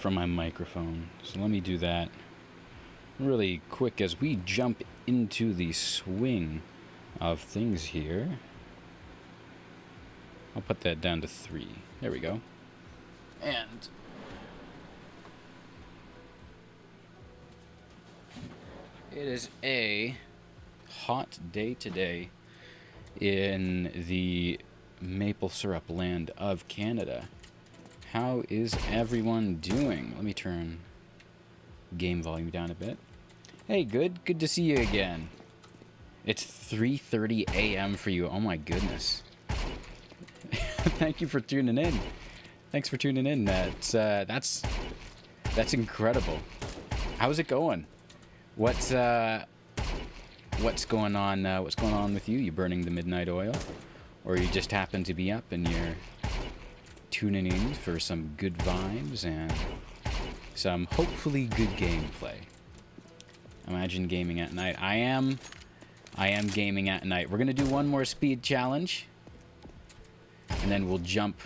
from my microphone. So let me do that really quick as we jump into the swing of things here. I'll put that down to 3. There we go. And it is a hot day today in the maple syrup land of Canada. How is everyone doing? Let me turn game volume down a bit. Hey, good to see you again. It's 3:30 a.m. for you. Oh my goodness. Thank you for tuning in. Thanks for tuning in. That's incredible. How's it going? What's going on? What's going on with you? You burning the midnight oil, or you just happen to be up and you're tuning in for some good vibes and some hopefully good gameplay? Imagine gaming at night. I am gaming at night. We're gonna do one more speed challenge, and then we'll jump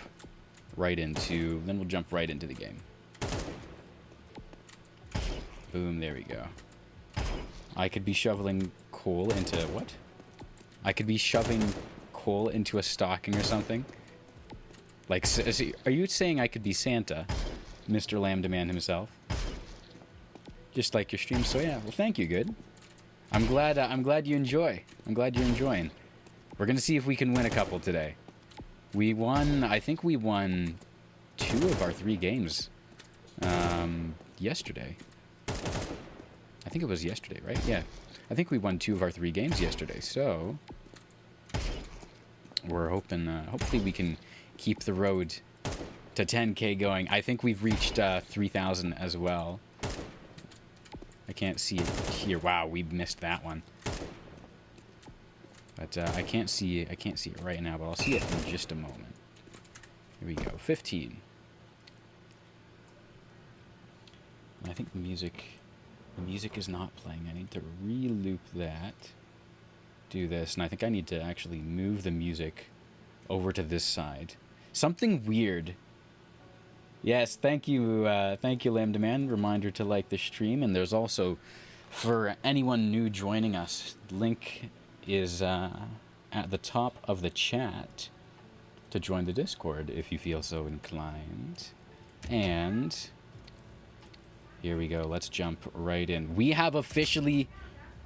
right into the game. Boom, there we go. I could be shoveling coal into what? I could be shoving coal into a stocking or something. Like, are you saying I could be Santa, Mr. Lambda Man himself? Just like your stream. So yeah, well, thank you. Good. I'm glad you enjoy. I'm glad you're enjoying. We're gonna see if we can win a couple today. We won. I think we won 2 of our 3 games yesterday. I think it was yesterday, right? Yeah. I think we won 2 of our 3 games yesterday. So we're hoping, hopefully we can keep the road to 10K going. I think we've reached 3,000 as well. I can't see it here. Wow, we missed that one. But I can't see it right now, but I'll see it in just a moment. Here we go. 15. I think the music is not playing. I need to re-loop that. Do this, and I think I need to actually move the music over to this side. Something weird. Yes, thank you, Lambda Man. Reminder to like the stream, and there's also, for anyone new joining us, link is at the top of the chat to join the Discord if you feel so inclined. And here we go. Let's jump right in. We have officially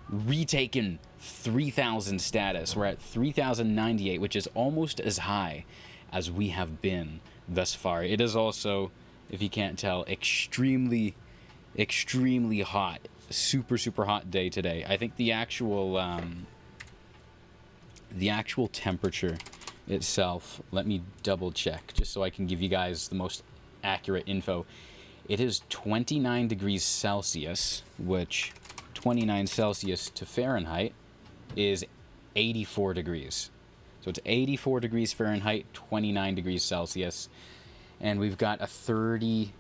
retaken 3,000 status. We're at 3,098, which is almost as high as we have been thus far. It is also, if you can't tell, extremely hot. Super hot day today. I think the actual temperature itself, let me double check just so I can give you guys the most accurate info. It is 29 degrees Celsius, which 29 Celsius to Fahrenheit is 84 degrees. So it's 84 degrees Fahrenheit, 29 degrees Celsius, and we've got a 30%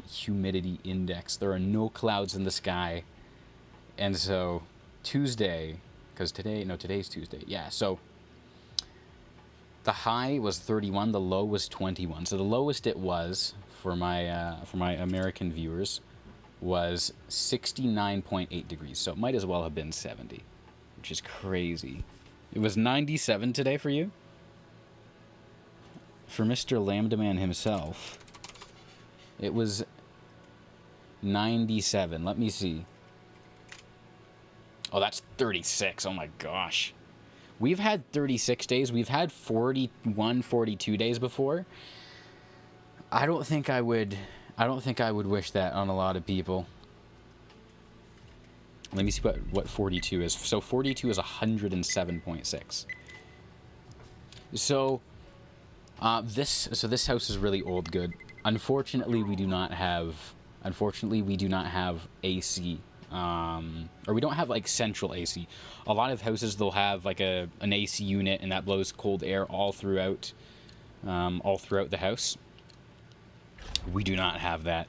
humidity index. There are no clouds in the sky, and so Tuesday, because today's Tuesday. Yeah, so the high was 31, the low was 21. So the lowest it was for my American viewers was 69.8 degrees. So it might as well have been 70, which is crazy. It was 97 today for you? For Mr. Lambda Man himself, it was 97. Let me see. Oh, that's 36. Oh my gosh. We've had 36 days. We've had 41, 42 days before. I don't think I would wish that on a lot of people. Let me see what 42 is. So 42 is 107.6. So this house is really old good. Unfortunately, we do not have AC. Or we don't have like central AC. A lot of houses, they'll have like an AC unit, and that blows cold air all throughout the house. We do not have that,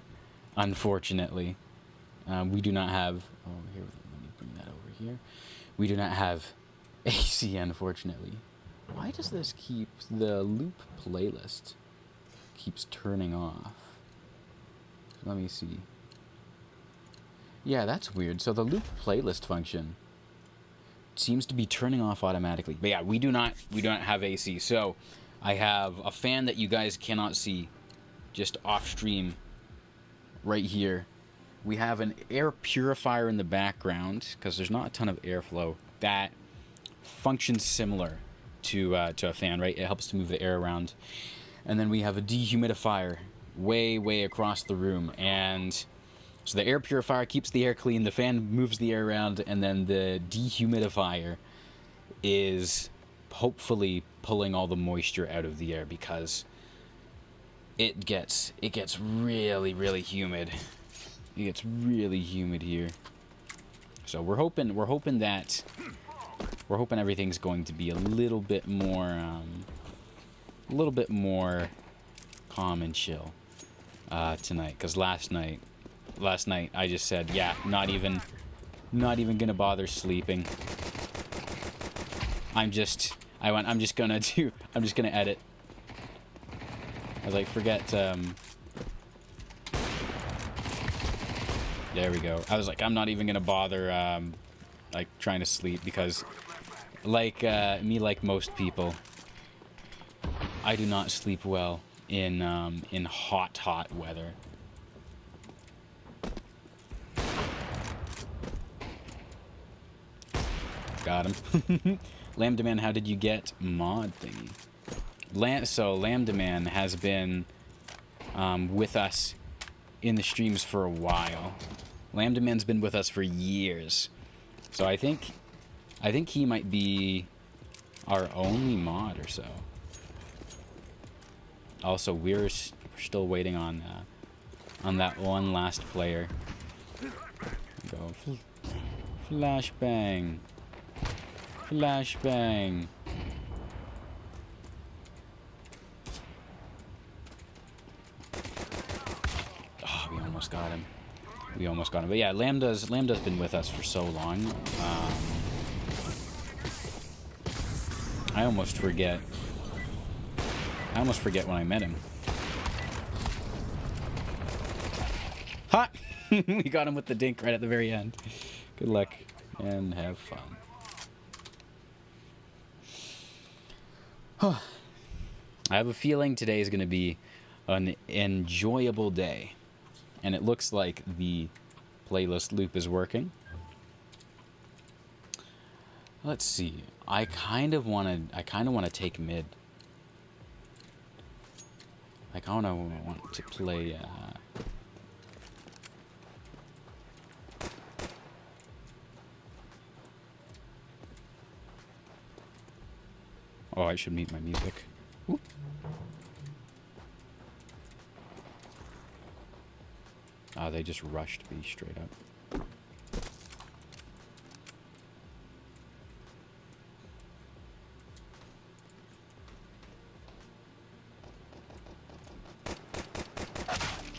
unfortunately. We do not have. Oh, here, let me bring that over here. We do not have AC, unfortunately. Why does this keep the loop playlist keeps turning off? Let me see. Yeah, that's weird. So the loop playlist function seems to be turning off automatically. But yeah, we do not have AC. So I have a fan that you guys cannot see just off stream right here. We have an air purifier in the background because there's not a ton of airflow that functions similar to a fan, right? It helps to move the air around. And then we have a dehumidifier way across the room, and so the air purifier keeps the air clean, the fan moves the air around, and then the dehumidifier is hopefully pulling all the moisture out of the air because it gets really humid. It gets really humid here. So we're hoping everything's going to be a little bit more calm and chill tonight, because last night I just said, yeah, not even gonna bother sleeping. I'm just gonna edit. I was like, forget, there we go. I was like, I'm not even gonna bother like trying to sleep, because like like most people, I do not sleep well in hot weather. Got him. Lambda Man, how did you get mod thingy? So Lambda Man has been with us in the streams for a while. Lambda Man's been with us for years. So I think he might be our only mod or so. Also, we're still waiting on that one last player. Go flashbang, flashbang. Oh, we almost got him. We almost got him. But yeah, Lambda's been with us for so long. I almost forget when I met him. Ha! We got him with the dink right at the very end. Good luck and have fun. I have a feeling today is going to be an enjoyable day. And it looks like the playlist loop is working. Let's see. I kind of want to take mid. I kind of want to play oh, I should mute my music. Oop. Oh, they just rushed me straight up.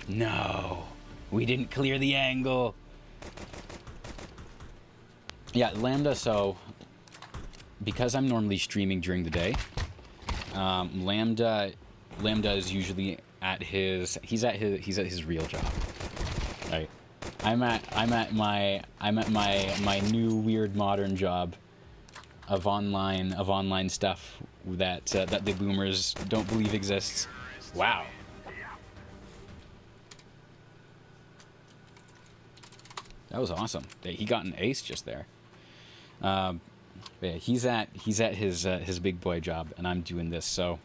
No, we didn't clear the angle. Yeah, Lambda, so because I'm normally streaming during the day, Lambda is usually at his real job. Right. I'm at my new weird modern job of online stuff that the boomers don't believe exists. Wow. That was awesome. He got an ace just there. Yeah, he's at his big boy job, and I'm doing this. So,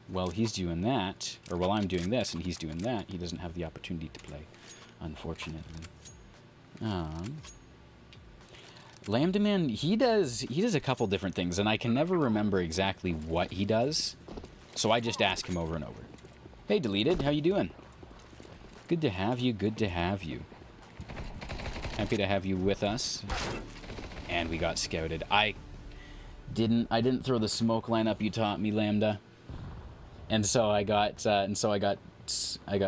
while he's doing that, or while I'm doing this and he's doing that, he doesn't have the opportunity to play, unfortunately. Lambda Man, he does a couple different things, and I can never remember exactly what he does. So I just ask him over and over. Hey, Deleted, how you doing? Good to have you. Good to have you. Happy to have you with us. And we got scouted. I didn't throw the smoke lineup you taught me, Lambda. And so I got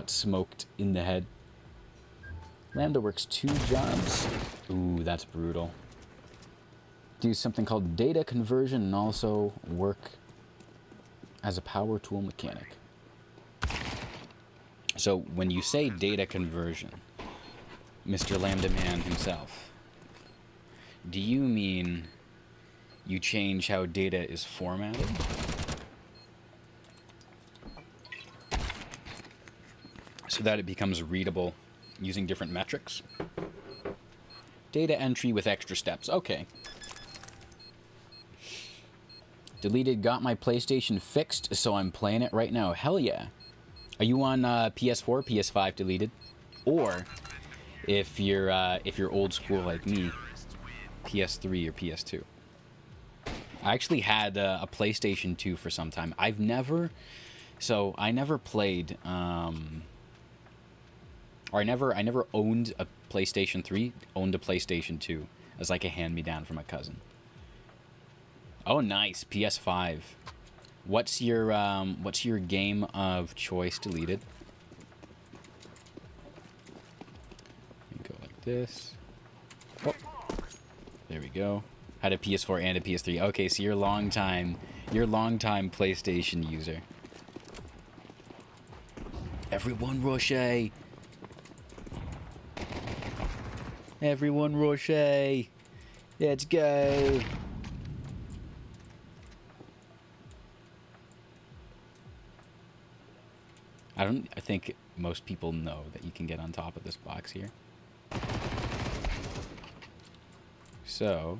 smoked in the head. Lambda works 2 jobs. Ooh, that's brutal. Do something called data conversion and also work as a power tool mechanic. So when you say data conversion, Mr. Lambda Man himself, do you mean you change how data is formatted? So that it becomes readable using different metrics? Data entry with extra steps. Okay. Deleted, got my PlayStation fixed, so I'm playing it right now. Hell yeah. Are you on PS4, PS5 deleted? Or if you're old school like me, PS3 or PS2. I actually had a PlayStation 2 for some time. I never played, or I never owned a PlayStation 3, owned a PlayStation 2 as like a hand-me-down from my cousin. Oh, nice, PS5. What's your game of choice deleted? Go like this. Oh, there we go. Had a PS4 and a PS3. Okay, so you're a long time PlayStation user. Everyone rush A. Everyone rush A. Let's go. I think most people know that you can get on top of this box here. So,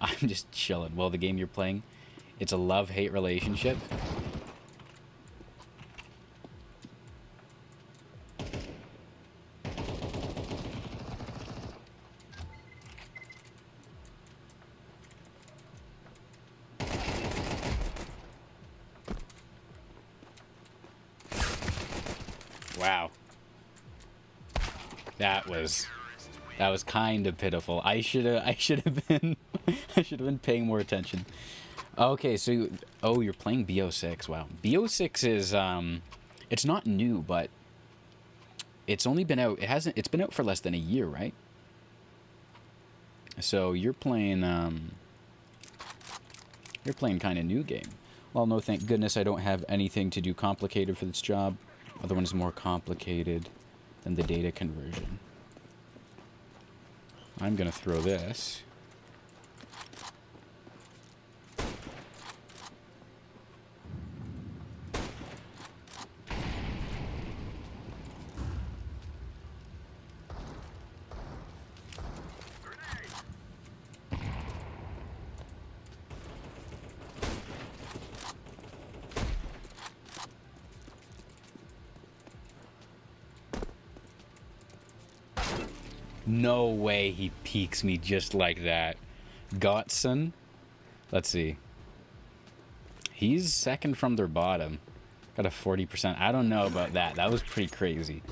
I'm just chilling. Well, the game you're playing, it's a love-hate relationship. Wow. That was kind of pitiful. I should have been paying more attention. Okay, so you're playing BO6. Wow. BO6 is it's not new, but it's only been out. It's been out for less than a year, right? So you're playing kind of new game. Well, no, thank goodness I don't have anything to do complicated for this job. Other one is more complicated than the data conversion. I'm gonna throw this. No way he peeks me just like that. Gotson? Let's see. He's second from their bottom. Got a 40%. I don't know about that. That was pretty crazy.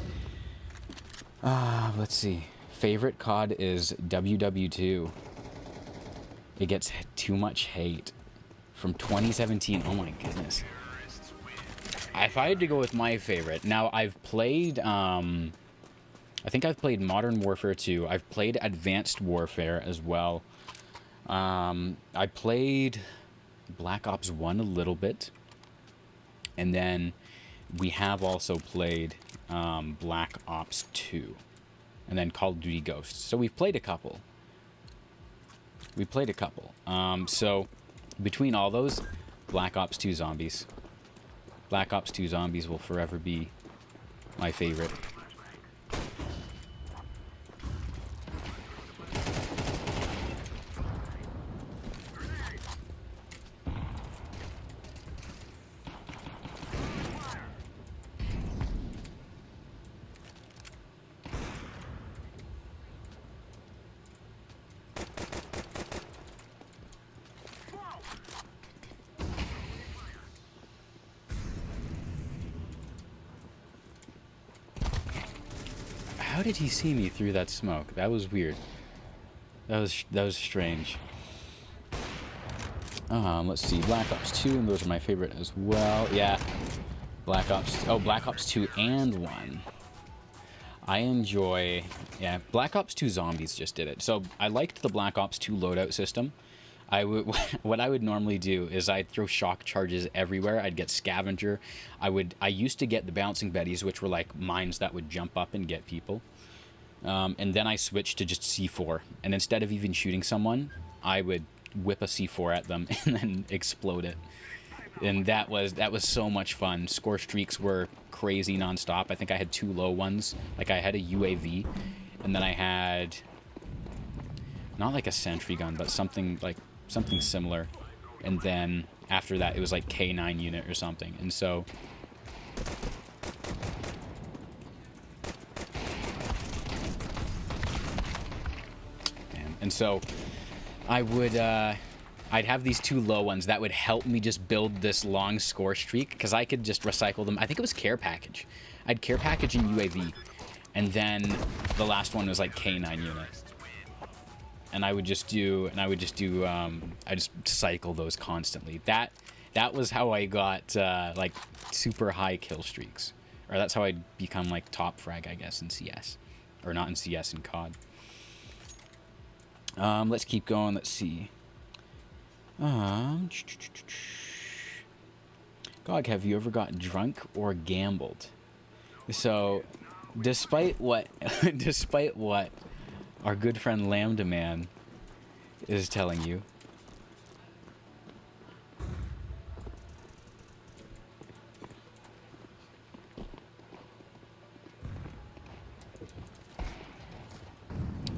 Let's see. Favorite COD is WW2. It gets too much hate. From 2017. Oh my goodness. If I had to go with my favorite. Now, I've played... I think I've played Modern Warfare 2. I've played Advanced Warfare as well. I played Black Ops 1 a little bit. And then we have also played Black Ops 2. And then Call of Duty Ghosts. So we've played a couple. So between all those, Black Ops 2 Zombies. Black Ops 2 Zombies will forever be my favorite. How did he see me through that smoke? That was weird. That was strange. Let's see. Black Ops 2, and those are my favorite as well. Yeah. Black Ops 2 and 1. I enjoy... Yeah, Black Ops 2 Zombies just did it. So, I liked the Black Ops 2 loadout system. I would what I would normally do is I'd throw shock charges everywhere. I'd get scavenger. I used to get the bouncing betties, which were like mines that would jump up and get people. And then I switched to just C4. And instead of even shooting someone, I would whip a C4 at them and then explode it. And that was so much fun. Score streaks were crazy nonstop. I think I had 2 low ones. Like I had a UAV, and then I had not like a sentry gun, but something similar. And then after that, it was like K9 unit or something. And so I would I'd have these 2 low ones that would help me just build this long score streak, because I could just recycle them. I think it was care package. I'd care package in UAV, and then the last one was like K9 unit. And I just cycle those constantly. That was how I got like super high kill streaks, or that's how I become like top frag, I guess, in CS, or not in CS, in COD. Let's keep going. Let's see. Gog, have you ever gotten drunk or gambled? So, despite what our good friend Lambda Man is telling you,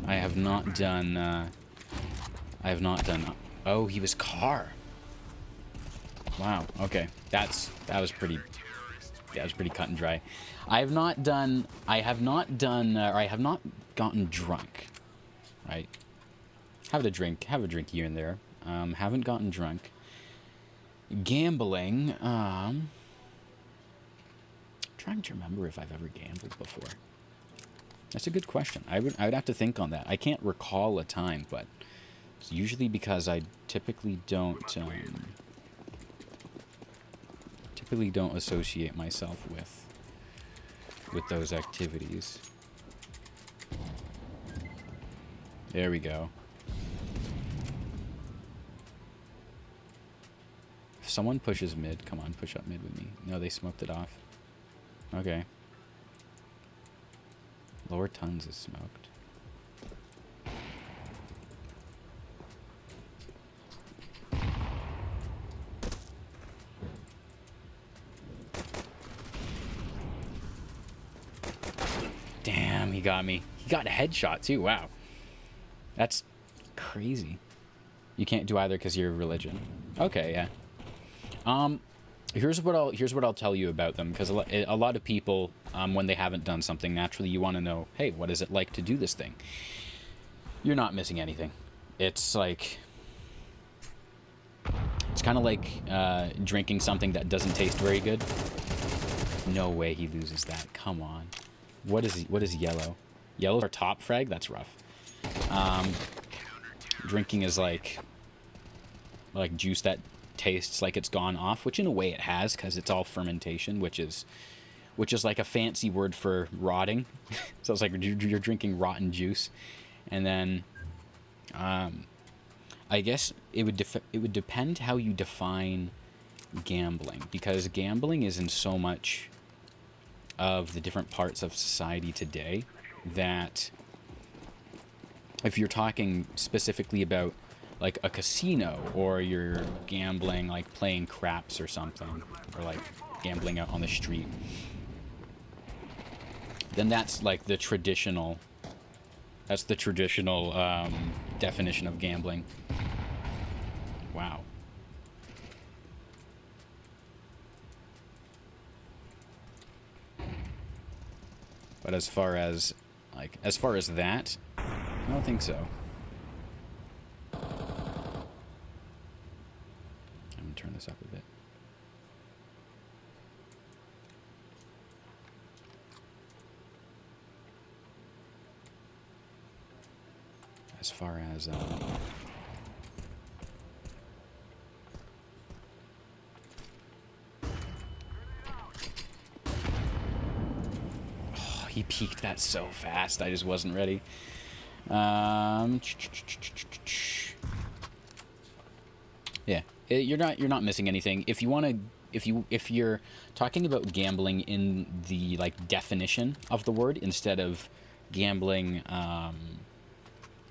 I have not done. Oh, he was car. Wow. Okay, that was pretty cut and dry. I have not gotten drunk. Right. Have a drink here and there. Haven't gotten drunk. Gambling. Trying to remember if I've ever gambled before. That's a good question. I would have to think on that. I can't recall a time, but it's usually because I typically don't associate myself with those activities. There we go. If someone pushes mid, come on, push up mid with me. No, they smoked it off. Okay. Lower tons is smoked. Damn, he got me. He got a headshot too. Wow. That's crazy. You can't do either because you're religion. Okay, yeah. Here's what I'll tell you about them, because a lot of people, when they haven't done something, naturally you want to know, hey, what is it like to do this thing? You're not missing anything. It's like, it's kind of like drinking something that doesn't taste very good. No way he loses that. Come on. What is yellow? Yellow's our top frag. That's rough. Drinking is like juice that tastes like it's gone off, which in a way it has, because it's all fermentation, which is like a fancy word for rotting. So it's like you're drinking rotten juice. And then I guess it would depend how you define gambling, because gambling is in so much of the different parts of society today that if you're talking specifically about like a casino, or you're gambling like playing craps or something, or like gambling out on the street, then that's like the traditional definition of gambling. Wow. But as far as that, I don't think so. I'm gonna turn this up a bit. As far as he peeked that so fast, I just wasn't ready. Yeah, you're not missing anything. If you want to, if you're talking about gambling in the like definition of the word instead of gambling,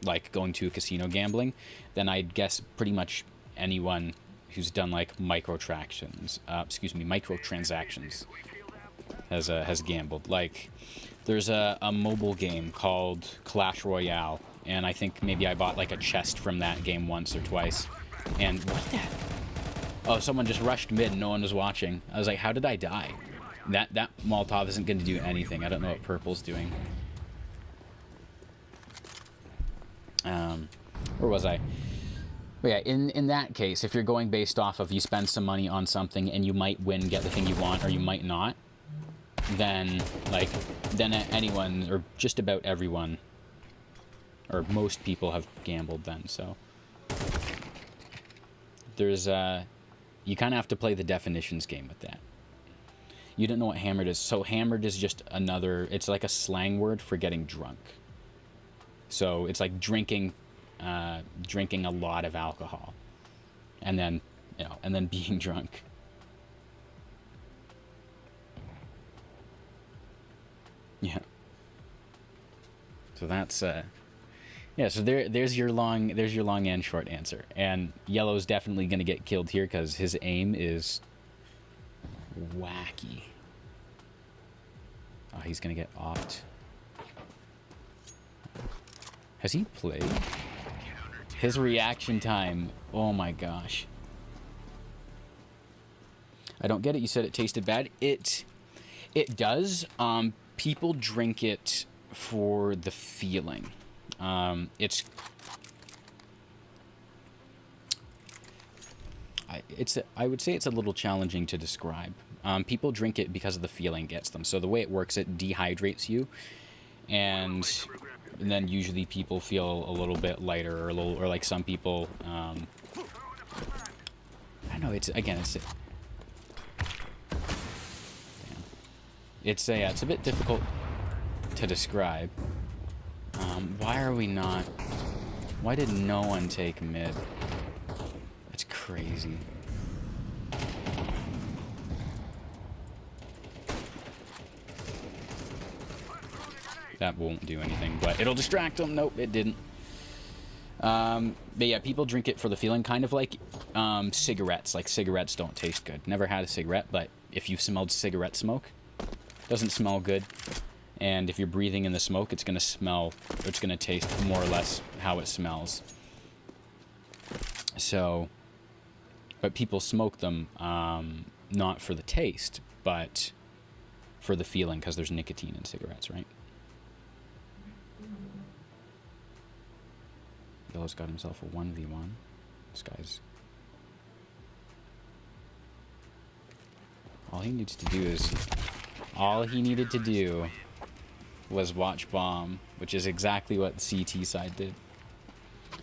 like going to a casino gambling, then I'd guess pretty much anyone who's done like microtransactions has gambled. Like, there's a mobile game called Clash Royale, and I think maybe I bought like a chest from that game once or twice. And what the? Oh, someone just rushed mid and no one was watching. I was like, how did I die? That Molotov isn't going to do anything. I don't know what purple's doing. Where was I? But yeah, in that case, if you're going based off of you spend some money on something and you might win, get the thing you want, or you might not, then anyone, or just about everyone, or most people have gambled then, so. There's, you kind of have to play the definitions game with that. You don't know what hammered is. So hammered is just another, it's like a slang word for getting drunk. So it's like drinking a lot of alcohol. And then, and then being drunk. Yeah. So that's, yeah, so there's your long and short answer. And yellow's definitely going to get killed here because his aim is wacky. Oh, he's going to get opt. Has he played? His reaction time. Oh my gosh. I don't get it. You said it tasted bad. It does. People drink it for the feeling. I would say it's a little challenging to describe. People drink it because of the feeling it gets them. So the way it works, it dehydrates you, and then usually people feel a little bit lighter, or like some people. I don't know. Damn. It's a bit difficult to describe. Why are we not? Why did no one take mid? That's crazy. That won't do anything, but it'll distract them. Nope, it didn't. But yeah, people drink it for the feeling, kind of like cigarettes. Like, cigarettes don't taste good. Never had a cigarette, but if you've smelled cigarette smoke, it doesn't smell good. And if you're breathing in the smoke, it's going to taste more or less how it smells. So, but people smoke them, not for the taste, but for the feeling, because there's nicotine in cigarettes, right? Yellow's got himself a 1v1. This guy's... All he needed to do was watch bomb, which is exactly what the CT side did.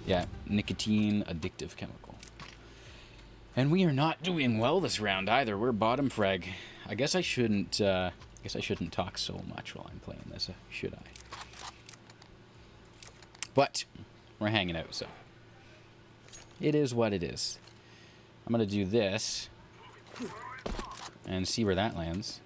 Yeah, nicotine, addictive chemical. And we are not doing well this round either. We're bottom frag. I guess I shouldn't talk so much while I'm playing this, should I? But we're hanging out, so it is what it is. I'm gonna do this and see where that lands.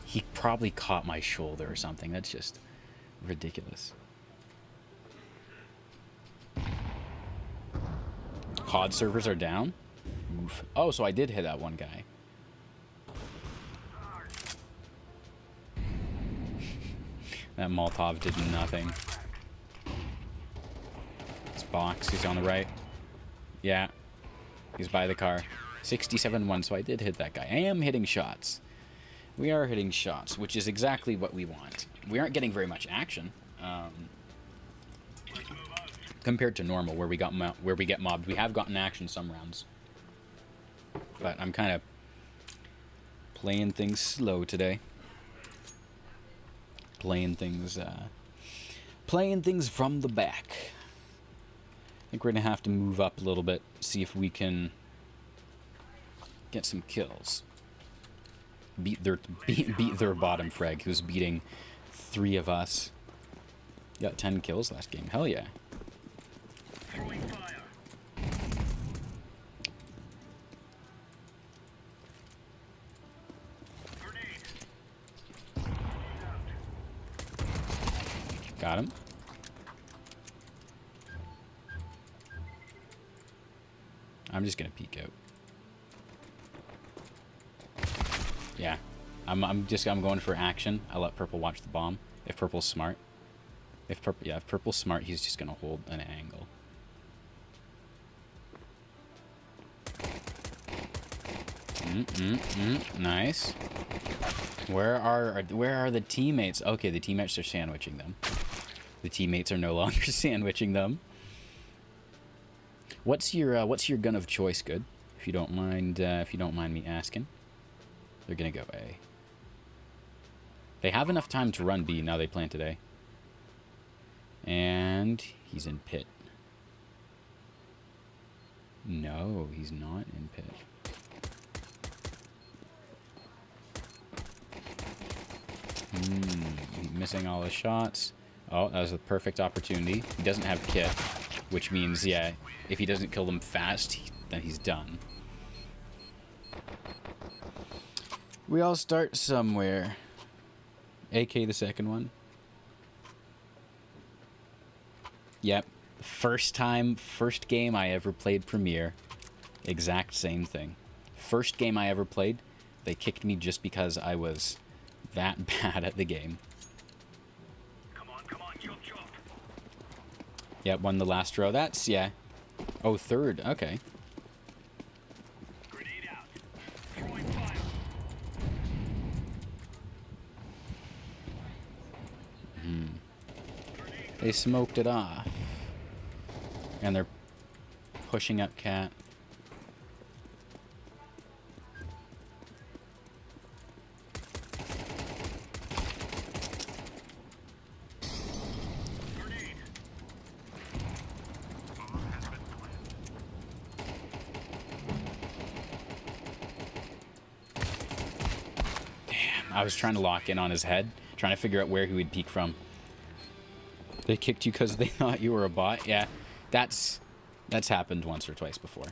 He probably caught my shoulder or something. That's just ridiculous. COD servers are down? Oof. Oh, so I did hit that one guy. That Molotov did nothing. This box, he's on the right. Yeah. He's by the car. 67-1, so I did hit that guy. I am hitting shots. We are hitting shots, which is exactly what we want. We aren't getting very much action. Compared to normal, where we get mobbed. We have gotten action some rounds. But I'm kind of playing things slow today. Playing things from the back. I think we're gonna have to move up a little bit, see if we can get some kills. Beat their bottom frag, who's beating 3 of us. Got 10 kills last game. Hell yeah. Got him. I'm just gonna peek out. Yeah. I'm going for action. I let Purple watch the bomb. If Purple's smart. If Purple's smart, he's just gonna hold an angle. Nice. Where are the teammates? Okay, the teammates are sandwiching them. The teammates are no longer sandwiching them. What's your gun of choice, Good? If you don't mind me asking. They're gonna go A. They have enough time to run B. Now they planted A. And he's in pit. No, he's not in pit. Missing all his shots. Oh, that was a perfect opportunity. He doesn't have kit, which means, yeah, if he doesn't kill them fast, then he's done. We all start somewhere. AK the second one. Yep. First game I ever played Premiere. Exact same thing. First game I ever played, they kicked me just because I was that bad at the game. Come on, jump. Yep, won the last row. That's, yeah. Oh, third. Okay. Grenade out. Throwing fire. They smoked it off. And they're pushing up cat. I was trying to lock in on his head, trying to figure out where he would peek from. They kicked you because they thought you were a bot? Yeah, that's happened once or twice before.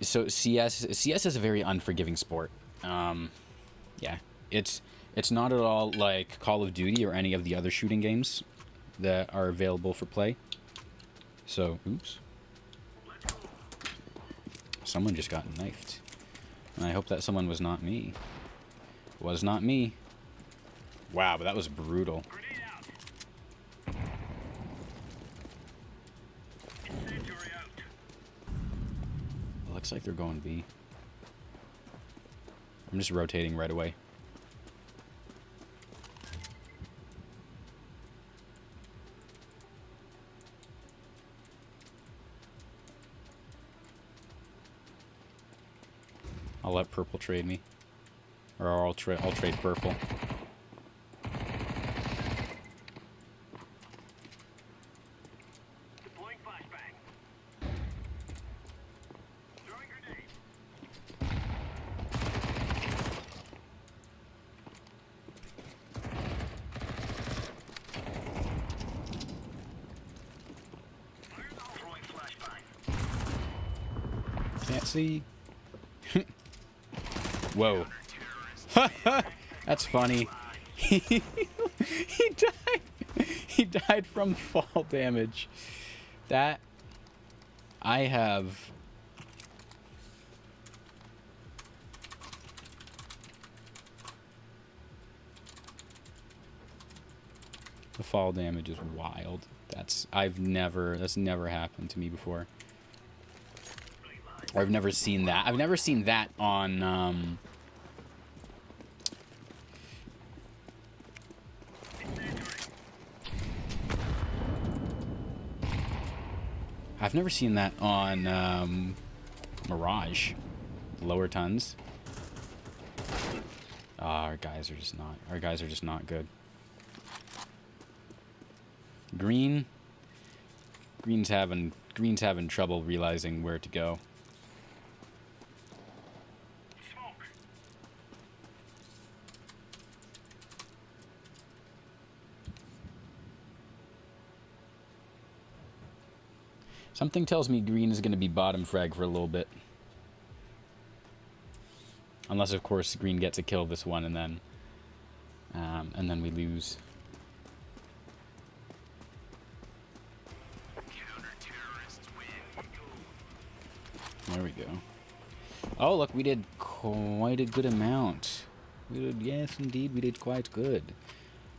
So CS is a very unforgiving sport. Yeah, it's not at all like Call of Duty or any of the other shooting games that are available for play. So, oops. Someone just got knifed. And I hope that someone was not me. Was not me. Wow, but that was brutal. It looks like they're going B. I'm just rotating right away. I'll let Purple trade me. Or I'll trade Purple. Deploying flashbang. Throwing grenade. Throwing flashbang. Can't see. Whoa. That's funny. He died. He died from fall damage. That I have. The fall damage is wild. That's never happened to me before. Or I've never seen that. I've never seen that on I've never seen that on Mirage. Lower tons. Our guys are just not good. Green's having trouble realizing where to go. Something tells me green is going to be bottom frag for a little bit. Unless, of course, green gets a kill this one and then we lose. There we go. Oh, look, we did quite a good amount. Yes, indeed, we did quite good.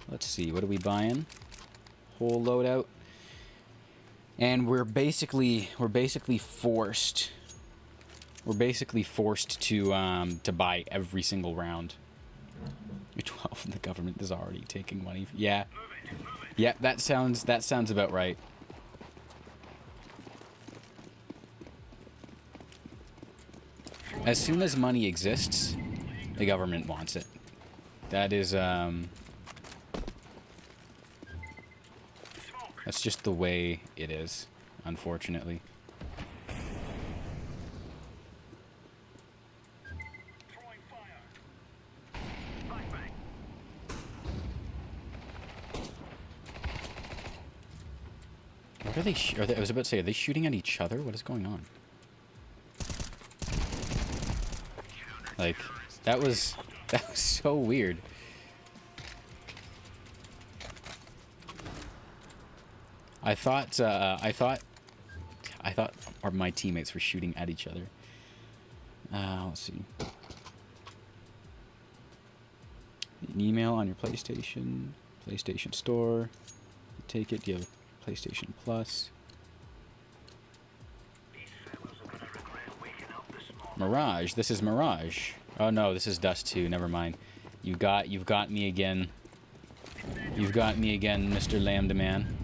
Let's see, what are we buying? Whole loadout. And we're basically forced. We're basically forced to buy every single round. 12, the government is already taking money. Yeah, yeah, that sounds about right. As soon as money exists, the government wants it. That is that's just the way it is, unfortunately. What are they? I was about to say, are they shooting at each other? What is going on? Like, that was so weird. I thought my teammates were shooting at each other. Let's see. An email on your PlayStation Store. Take it. Do you have PlayStation Plus? Mirage. This is Mirage. Oh no, this is Dust 2. Never mind. You've got me again. You've got me again, Mr. Lambda Man.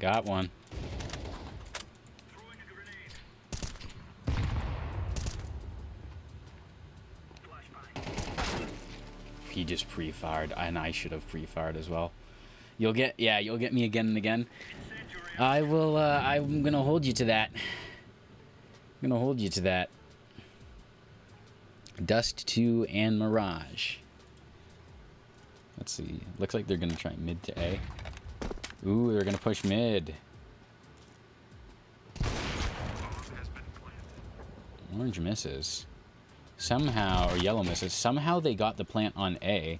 Got one. He just pre-fired, and I should have pre-fired as well. You'll get me again and again. I will, I'm gonna hold you to that. I'm gonna hold you to that. Dust 2 and Mirage. Let's see. Looks like they're gonna try mid to A. Ooh, they're gonna push mid. Orange misses. Somehow, or yellow misses. Somehow they got the plant on A.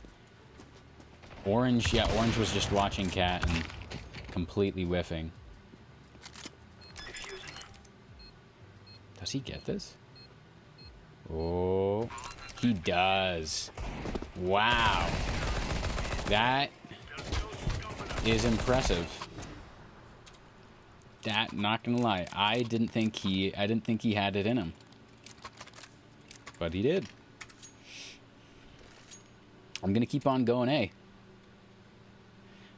Orange, yeah, orange was just watching cat and completely whiffing. Does he get this? Oh, he does. Wow. That is impressive. That, not gonna lie, I didn't think he had it in him. But he did. I'm gonna keep on going A. I'm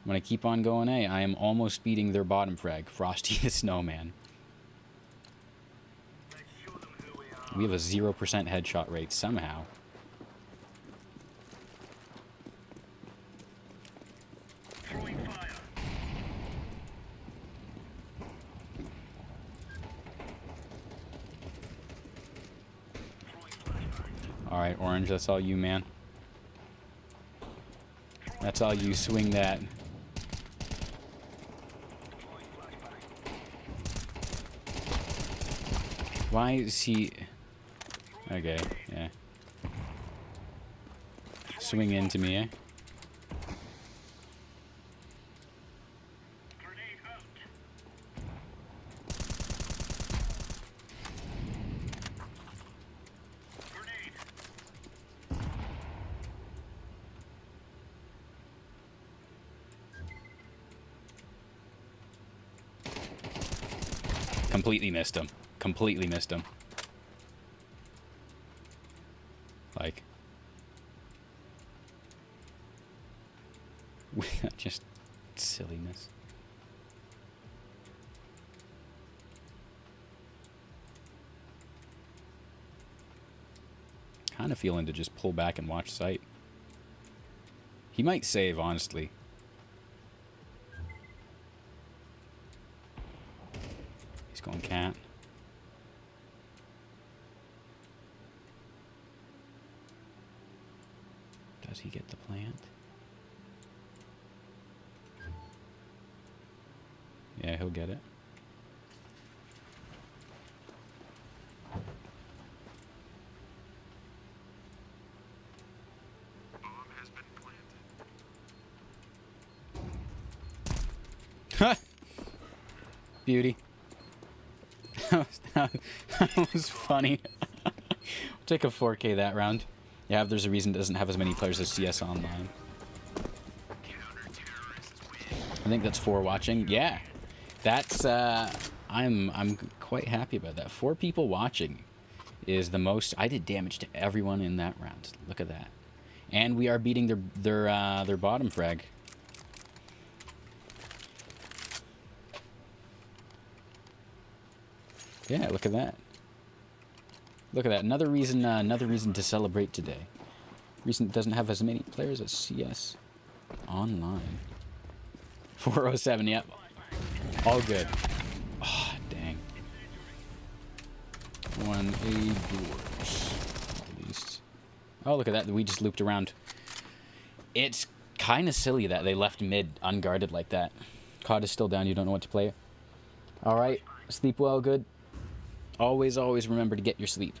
gonna keep on going A. I am almost beating their bottom frag, Frosty the Snowman. We have a 0% headshot rate somehow. Alright, Orange, that's all you, man. That's all you. Swing that. Why is he... Okay, yeah. Swing into me, eh? Completely missed him. Completely missed him. Like... just silliness. Kind of feeling to just pull back and watch sight. He might save, honestly. Going cat. Does he get the plant? Yeah, he'll get it. Ha! Beauty. that was funny. We'll take a 4K that round. Yeah, if there's a reason it doesn't have as many players as CS Online. I think that's 4 watching. Yeah. That's I'm quite happy about that. 4 people watching is the most. I did damage to everyone in that round. Look at that. And we are beating their bottom frag. Yeah, look at that. Look at that. Another reason to celebrate today. Reason it doesn't have as many players as CS Online. 407, yep. All good. Oh, dang. 1A doors. At least. Oh, look at that. We just looped around. It's kind of silly that they left mid unguarded like that. COD is still down. You don't know what to play. All right. Sleep well, good. Always, always remember to get your sleep.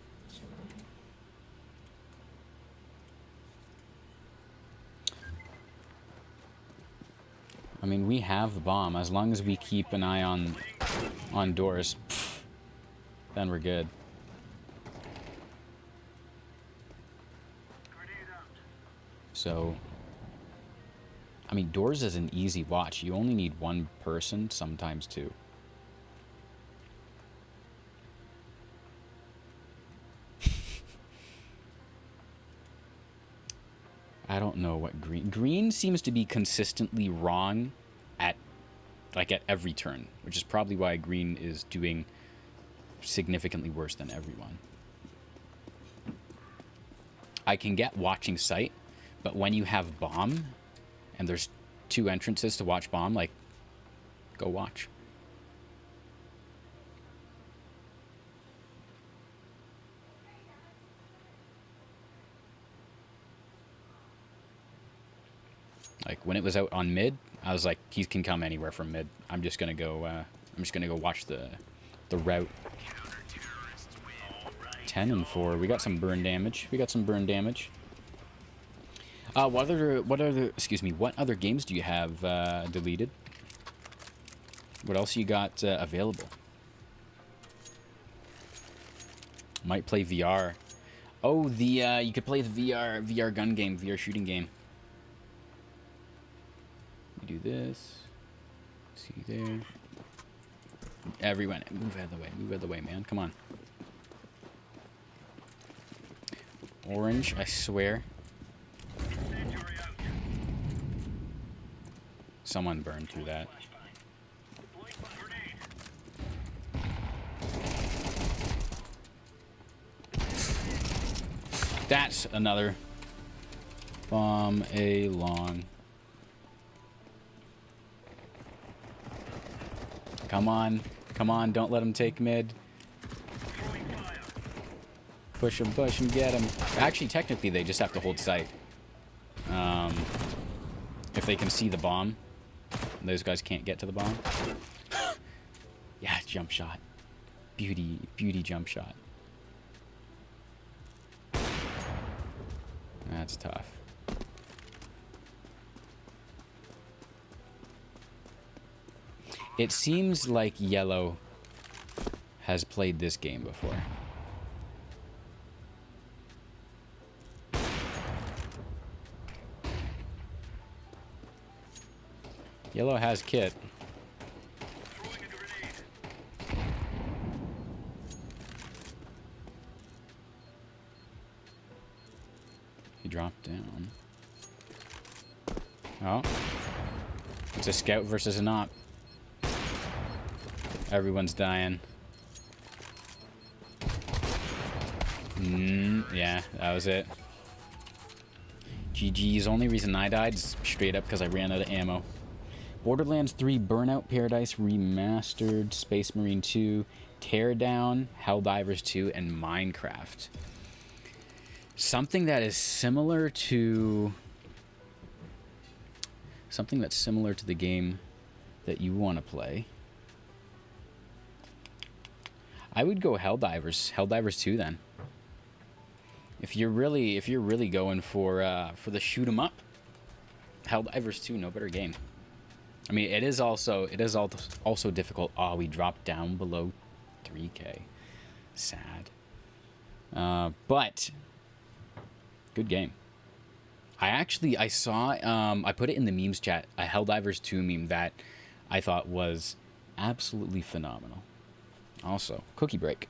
I mean, we have the bomb. As long as we keep an eye on doors, then we're good. So, I mean, doors is an easy watch. You only need 1 person, sometimes 2. I don't know what green seems to be consistently wrong at every turn, which is probably why green is doing significantly worse than everyone. I can get watching sight, but when you have bomb and there's 2 entrances to watch bomb, like, go watch. Like, when it was out on mid, I was like, he can come anywhere from mid. I'm just gonna go watch the route. 10 and 4. We got some burn damage. What other games do you have deleted? What else you got available? Might play VR. Oh, you could play the VR gun game, VR shooting game. Do this. See there. Everyone, move out of the way. Move out of the way, man. Come on. Orange, I swear. Someone burned through that. That's another bomb a long. Come on. Come on, don't let him take mid. Push him, get him. Actually, technically, they just have to hold sight. If they can see the bomb, those guys can't get to the bomb. Yeah, jump shot. Beauty jump shot. That's tough. It seems like Yellow has played this game before. Yellow has kit. He dropped down. Oh. It's a scout versus an op. Everyone's dying. Yeah, that was it. GG's. Only reason I died is straight up because I ran out of ammo. Borderlands 3, Burnout Paradise Remastered, Space Marine 2, Teardown, Helldivers 2, and Minecraft. Something that is similar to... Something that's similar to the game that you want to play. I would go Helldivers 2 then. If you're really going for the shoot 'em up, Helldivers 2, no better game. I mean, it is also difficult. Oh, we dropped down below 3K. Sad. But good game. I saw I put it in the memes chat, a Helldivers 2 meme that I thought was absolutely phenomenal. Also, cookie break.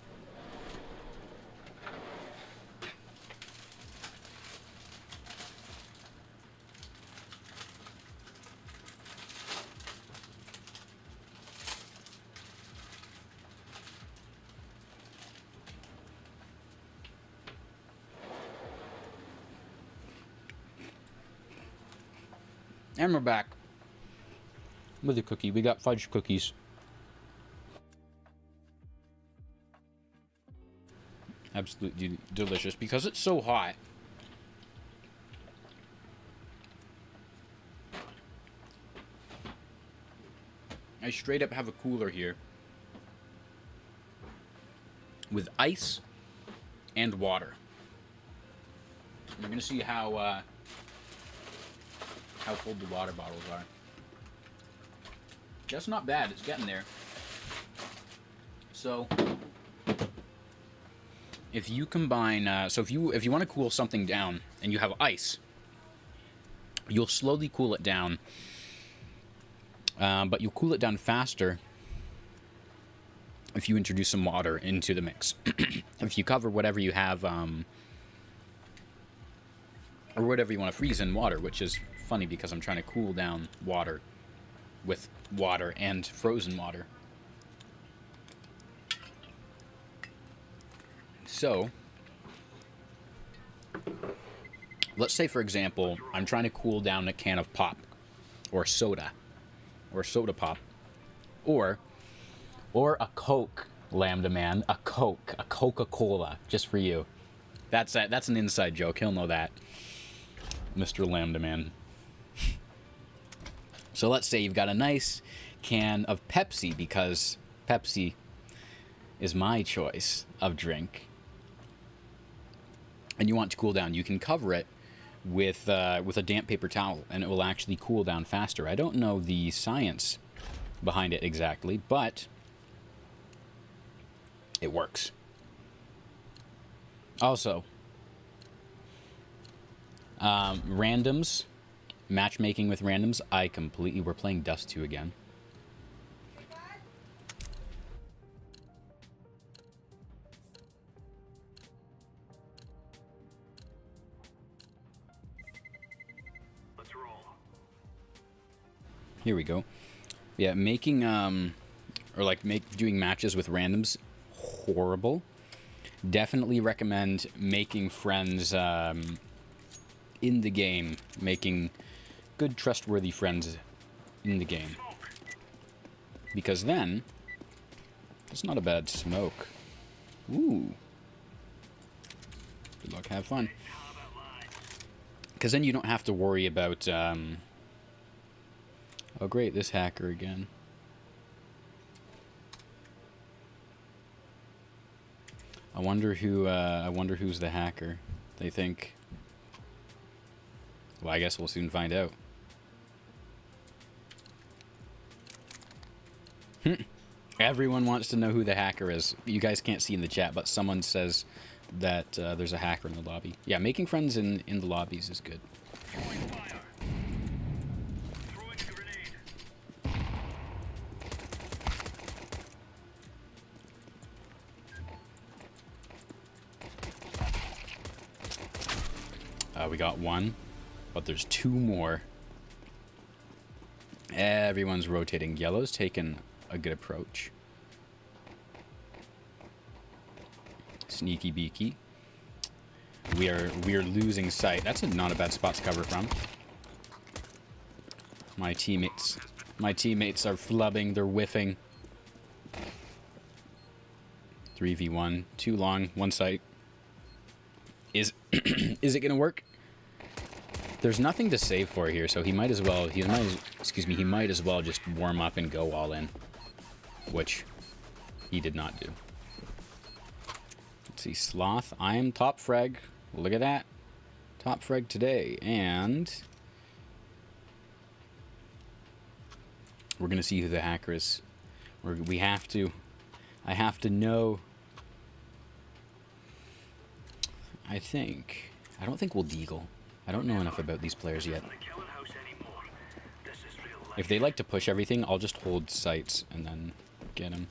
And we're back with a cookie. We got fudge cookies. Absolutely delicious because it's so hot. I straight up have a cooler here with ice and water. You're gonna see how cold the water bottles are. That's not bad. It's getting there. So, if you combine, if you want to cool something down and you have ice, you'll slowly cool it down, but you'll cool it down faster if you introduce some water into the mix. If you cover whatever you have, or whatever you want to freeze in water, which is funny because I'm trying to cool down water with water and frozen water. So, let's say, for example, I'm trying to cool down a can of pop, or soda pop, or a Coke, Lambda Man, a Coca-Cola, just for you. That's an inside joke. He'll know that, Mr. Lambda Man. So let's say you've got a nice can of Pepsi, because Pepsi is my choice of drink, and you want to cool down. You can cover it with a damp paper towel, and it will actually cool down faster. I don't know the science behind it exactly, but it works. Also, randoms. Matchmaking with randoms, we're playing Dust 2 again. Let's roll. Here we go. Yeah, making, doing matches with randoms, horrible. Definitely recommend making friends, in the game, making good, trustworthy friends in the game. Because then, it's not a bad smoke. Ooh. Good luck, have fun. Because then you don't have to worry about, oh great, this hacker again. I wonder who's the hacker. They think... Well, I guess we'll soon find out. Everyone wants to know who the hacker is. You guys can't see in the chat, but someone says that there's a hacker in the lobby. Yeah, making friends in the lobbies is good. We got one, but there's two more. Everyone's rotating. Yellow's taken a good approach. Sneaky beaky. We are losing sight. That's not a bad spot to cover from. My teammates My teammates are flubbing. They're whiffing. 3v1. Too long. One site. Is it gonna work? There's nothing to save for here, so he might as well. He might as well just warm up and go all in, which he did not do. Let's see, Sloth. I am top frag. Look at that, top frag today, and we're gonna see who the hacker is. We have to. I have to know. I don't think we'll deagle. I don't know enough about these players yet. If they like to push everything, I'll just hold sites and then get them.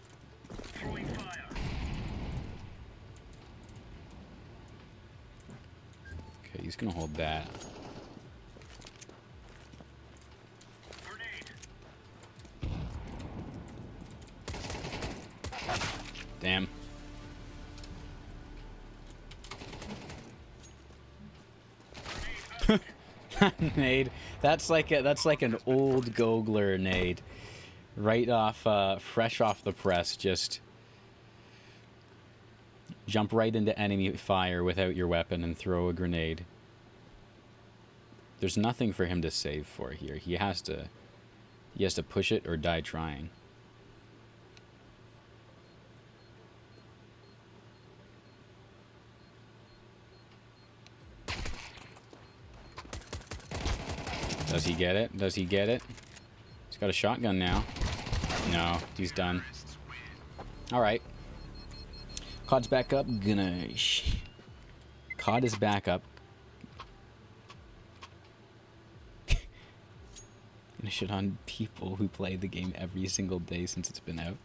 Okay, he's gonna hold that. Damn. Nade. That's like an old Goglr nade. Right off, fresh off the press. Just jump right into enemy fire without your weapon and throw a grenade. There's nothing for him to save for here. He has to push it or die trying. Does he get it? Does he get it? He's got a shotgun now. No, he's done. Alright. COD's back up. COD is back up. Gonna shit on people who play the game every single day since it's been out.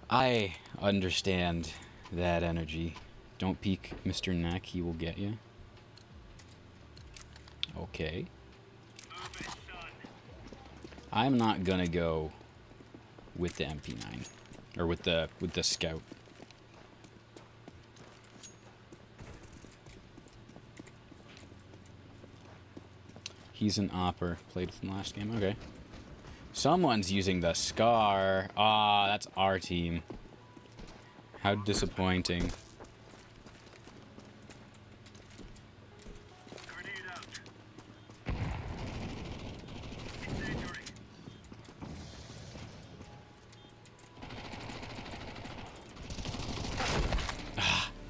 I understand that energy. Don't peek Mr. Knack, he will get you. Okay. I'm not gonna go with the MP9 or with the scout. He's an opper. Played with him last game. Okay. Someone's using the Scar. Ah, that's our team. How disappointing.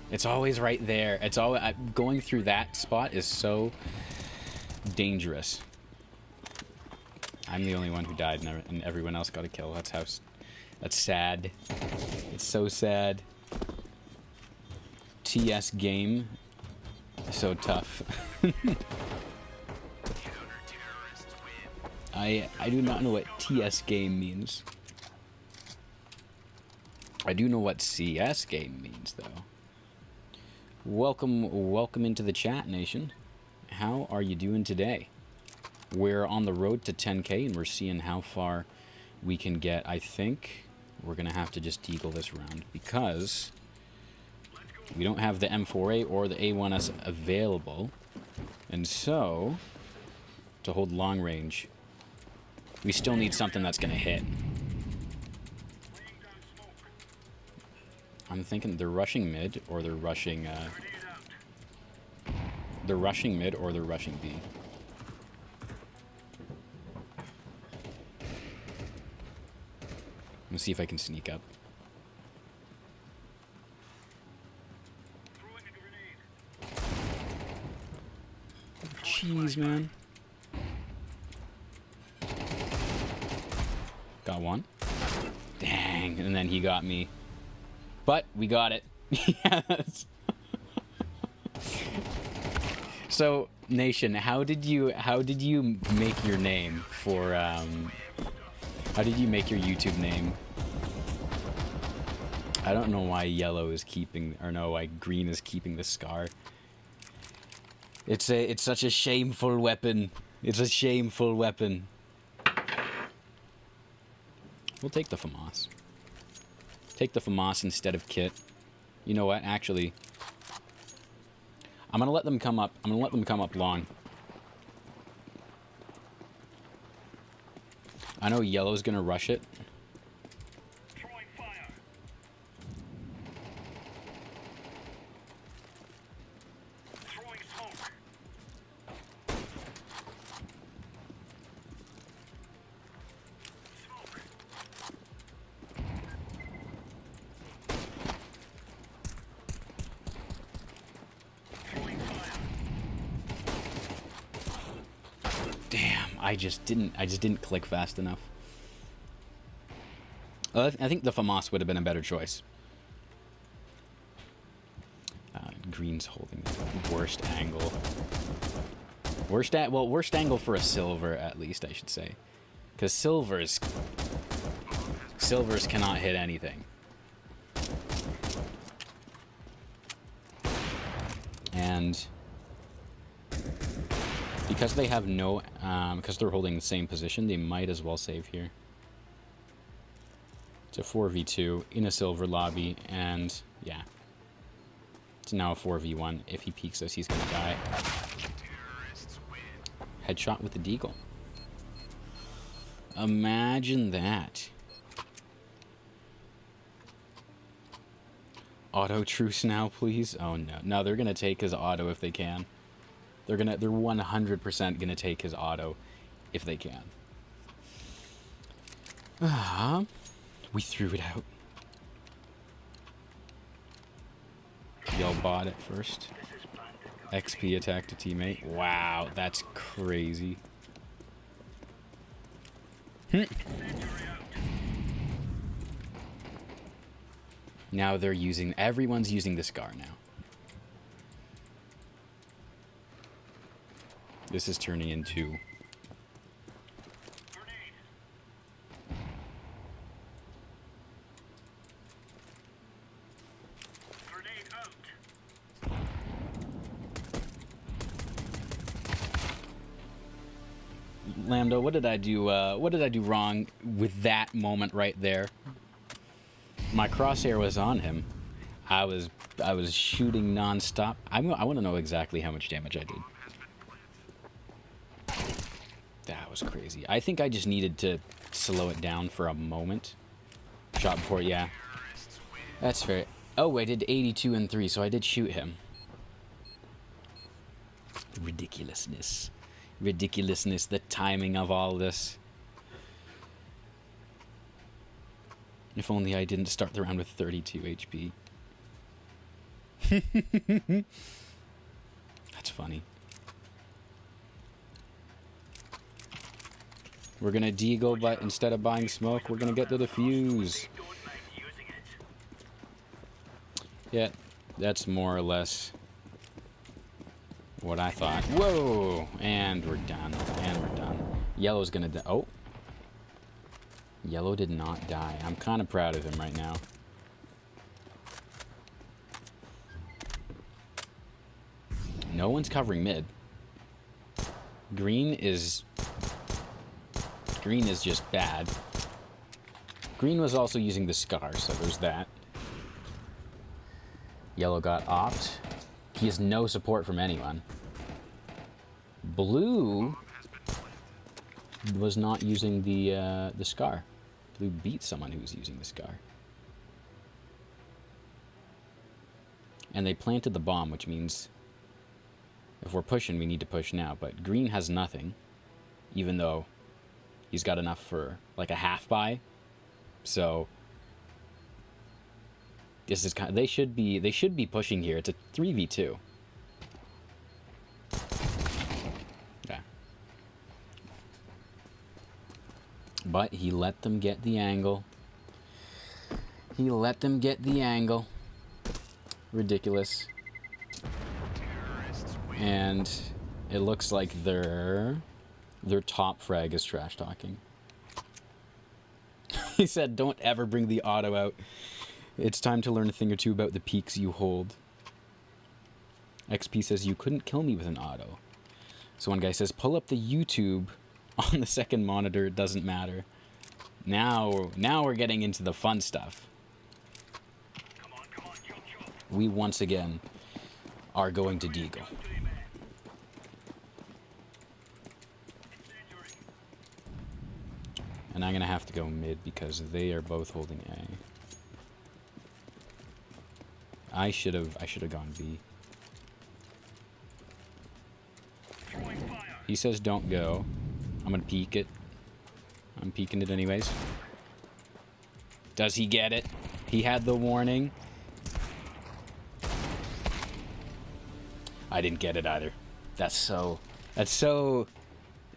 It's always right there. It's always going through that spot is so dangerous. I'm the only one who died, and everyone else got a kill. That's sad. It's so sad. TS game, so tough. I do not know what TS game means. I do know what CS game means, though. Welcome into the chat, nation. How are you doing today? We're on the road to 10K, and we're seeing how far we can get. I think we're gonna have to just deagle this round because we don't have the M4A or the A1S available, and so to hold long range, we still need something that's gonna hit. I'm thinking they're rushing mid, or they're rushing, mid, or they're rushing B. I'm gonna see if I can sneak up. Jeez, man. Got one. Dang, and then he got me. But we got it. Yes. So, nation, how did you make your name for how did you make your YouTube name? I don't know why yellow is keeping, or no, why green is keeping the Scar. It's such a shameful weapon. It's a shameful weapon. We'll take the FAMAS. Take the FAMAS instead of Kit. You know what? Actually, I'm gonna let them come up. I'm gonna let them come up long. I know yellow's gonna rush it. Throwing fire. Throwing smoke. Smoke. Throwing fire. Damn, I just didn't click fast enough. I think the FAMAS would have been a better choice. Green's holding the worst angle. Worst angle for a silver, at least, I should say. Because silvers cannot hit anything. And because they have no, because they're holding the same position, they might as well save here. It's a 4v2 in a silver lobby, and yeah. It's now a 4v1. If he peeks us, he's gonna die. Headshot with the deagle. Imagine that. Auto truce now, please. Oh no. No, they're gonna take his auto if they can. They're 100% gonna take his auto if they can. We threw it out. Yell bot at first. XP attacked a teammate. Wow, that's crazy. Now they're using, everyone's using the Scar now. This is turning into Lambda, what did I do? What did I do wrong with that moment right there? My crosshair was on him. I was shooting nonstop. I want to know exactly how much damage I did. That was crazy. I think I just needed to slow it down for a moment. Shot before, yeah. That's fair. Oh, I did 82 and 3, so I did shoot him. Ridiculousness. Ridiculousness, the timing of all this. If only I didn't start the round with 32 HP. That's funny. We're gonna deagle, but instead of buying smoke, we're gonna get the defuse. Yeah, that's more or less what I thought. Whoa! And we're done. And we're done. Yellow's gonna die. Oh. Yellow did not die. I'm kind of proud of him right now. No one's covering mid. Green is just bad. Green was also using the Scar, so there's that. Yellow got opt. He has no support from anyone. Blue was not using the Scar. Blue beat someone who was using the Scar. And they planted the bomb, which means if we're pushing, we need to push now. But Green has nothing, even though he's got enough for like a half buy. So this is kind of, they should be pushing here. It's a 3v2. Yeah. But he let them get the angle. He let them get the angle. Ridiculous. And it looks like their top frag is trash talking. He said, "Don't ever bring the auto out. It's time to learn a thing or two about the peaks you hold." XP says, "You couldn't kill me with an auto." So one guy says, "Pull up the YouTube on the second monitor. It doesn't matter." Now we're getting into the fun stuff. Come on, jump. We once again are going to deagle. And I'm going to have to go mid because they are both holding A. I should have gone B. Throwing fire. He says don't go. I'm going to peek it. I'm peeking it anyways. Does he get it? He had the warning. I didn't get it either. That's so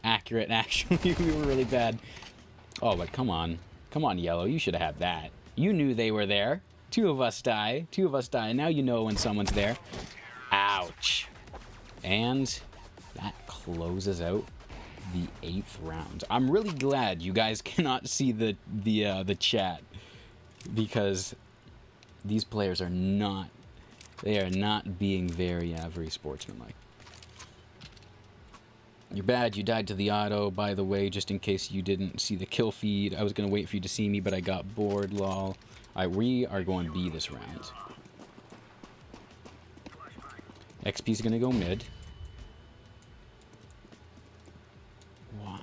accurate, actually. We were really bad. Oh, but come on. Come on, Yellow. You should have had that. You knew they were there. Two of us die. Two of us die. Now you know when someone's there. Ouch. And that closes out the 8th round. I'm really glad you guys cannot see the chat, because these players are not being very sportsmanlike. You're bad. You died to the auto, by the way, just in case you didn't see the kill feed. I was going to wait for you to see me, but I got bored, lol. We are going B this round. XP's going to go mid. What?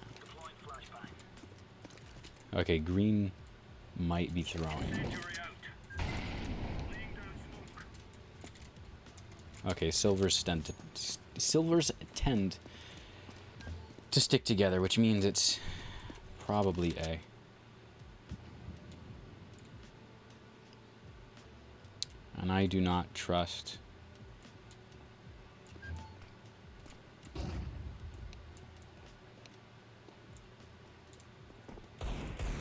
Okay, green might be throwing. Okay, silvers tend to stick together, which means it's probably A. And I do not trust.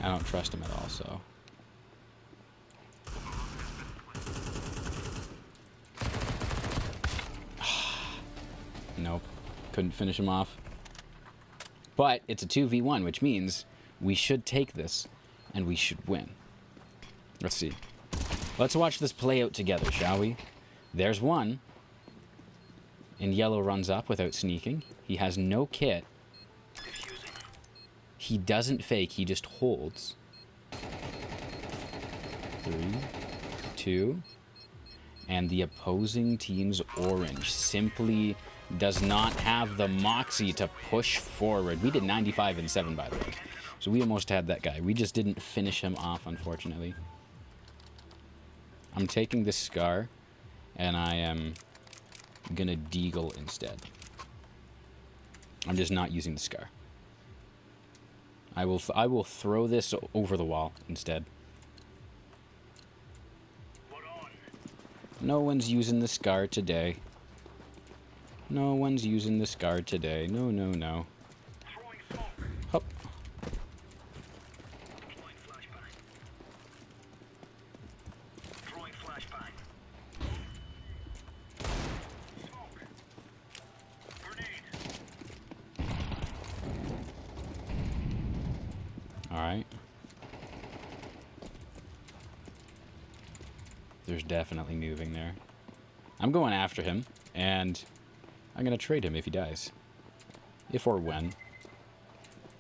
I don't trust him at all, so. Nope. Couldn't finish him off. But it's a 2v1, which means we should take this and we should win. Let's see. Let's watch this play out together, shall we? There's one. And Yellow runs up without sneaking. He has no kit. He doesn't fake, he just holds. 3, 2. And the opposing team's orange simply does not have the moxie to push forward. We did 95 and 7, by the way. So we almost had that guy. We just didn't finish him off, unfortunately. I'm taking this scar, and I am gonna deagle instead. I'm just not using the scar. I will throw this over the wall instead. No one's using the scar today. No one's using the scar today. No, no, no. Hop. Alright. There's definitely moving there. I'm going after him, and I'm going to trade him if he dies. If or when.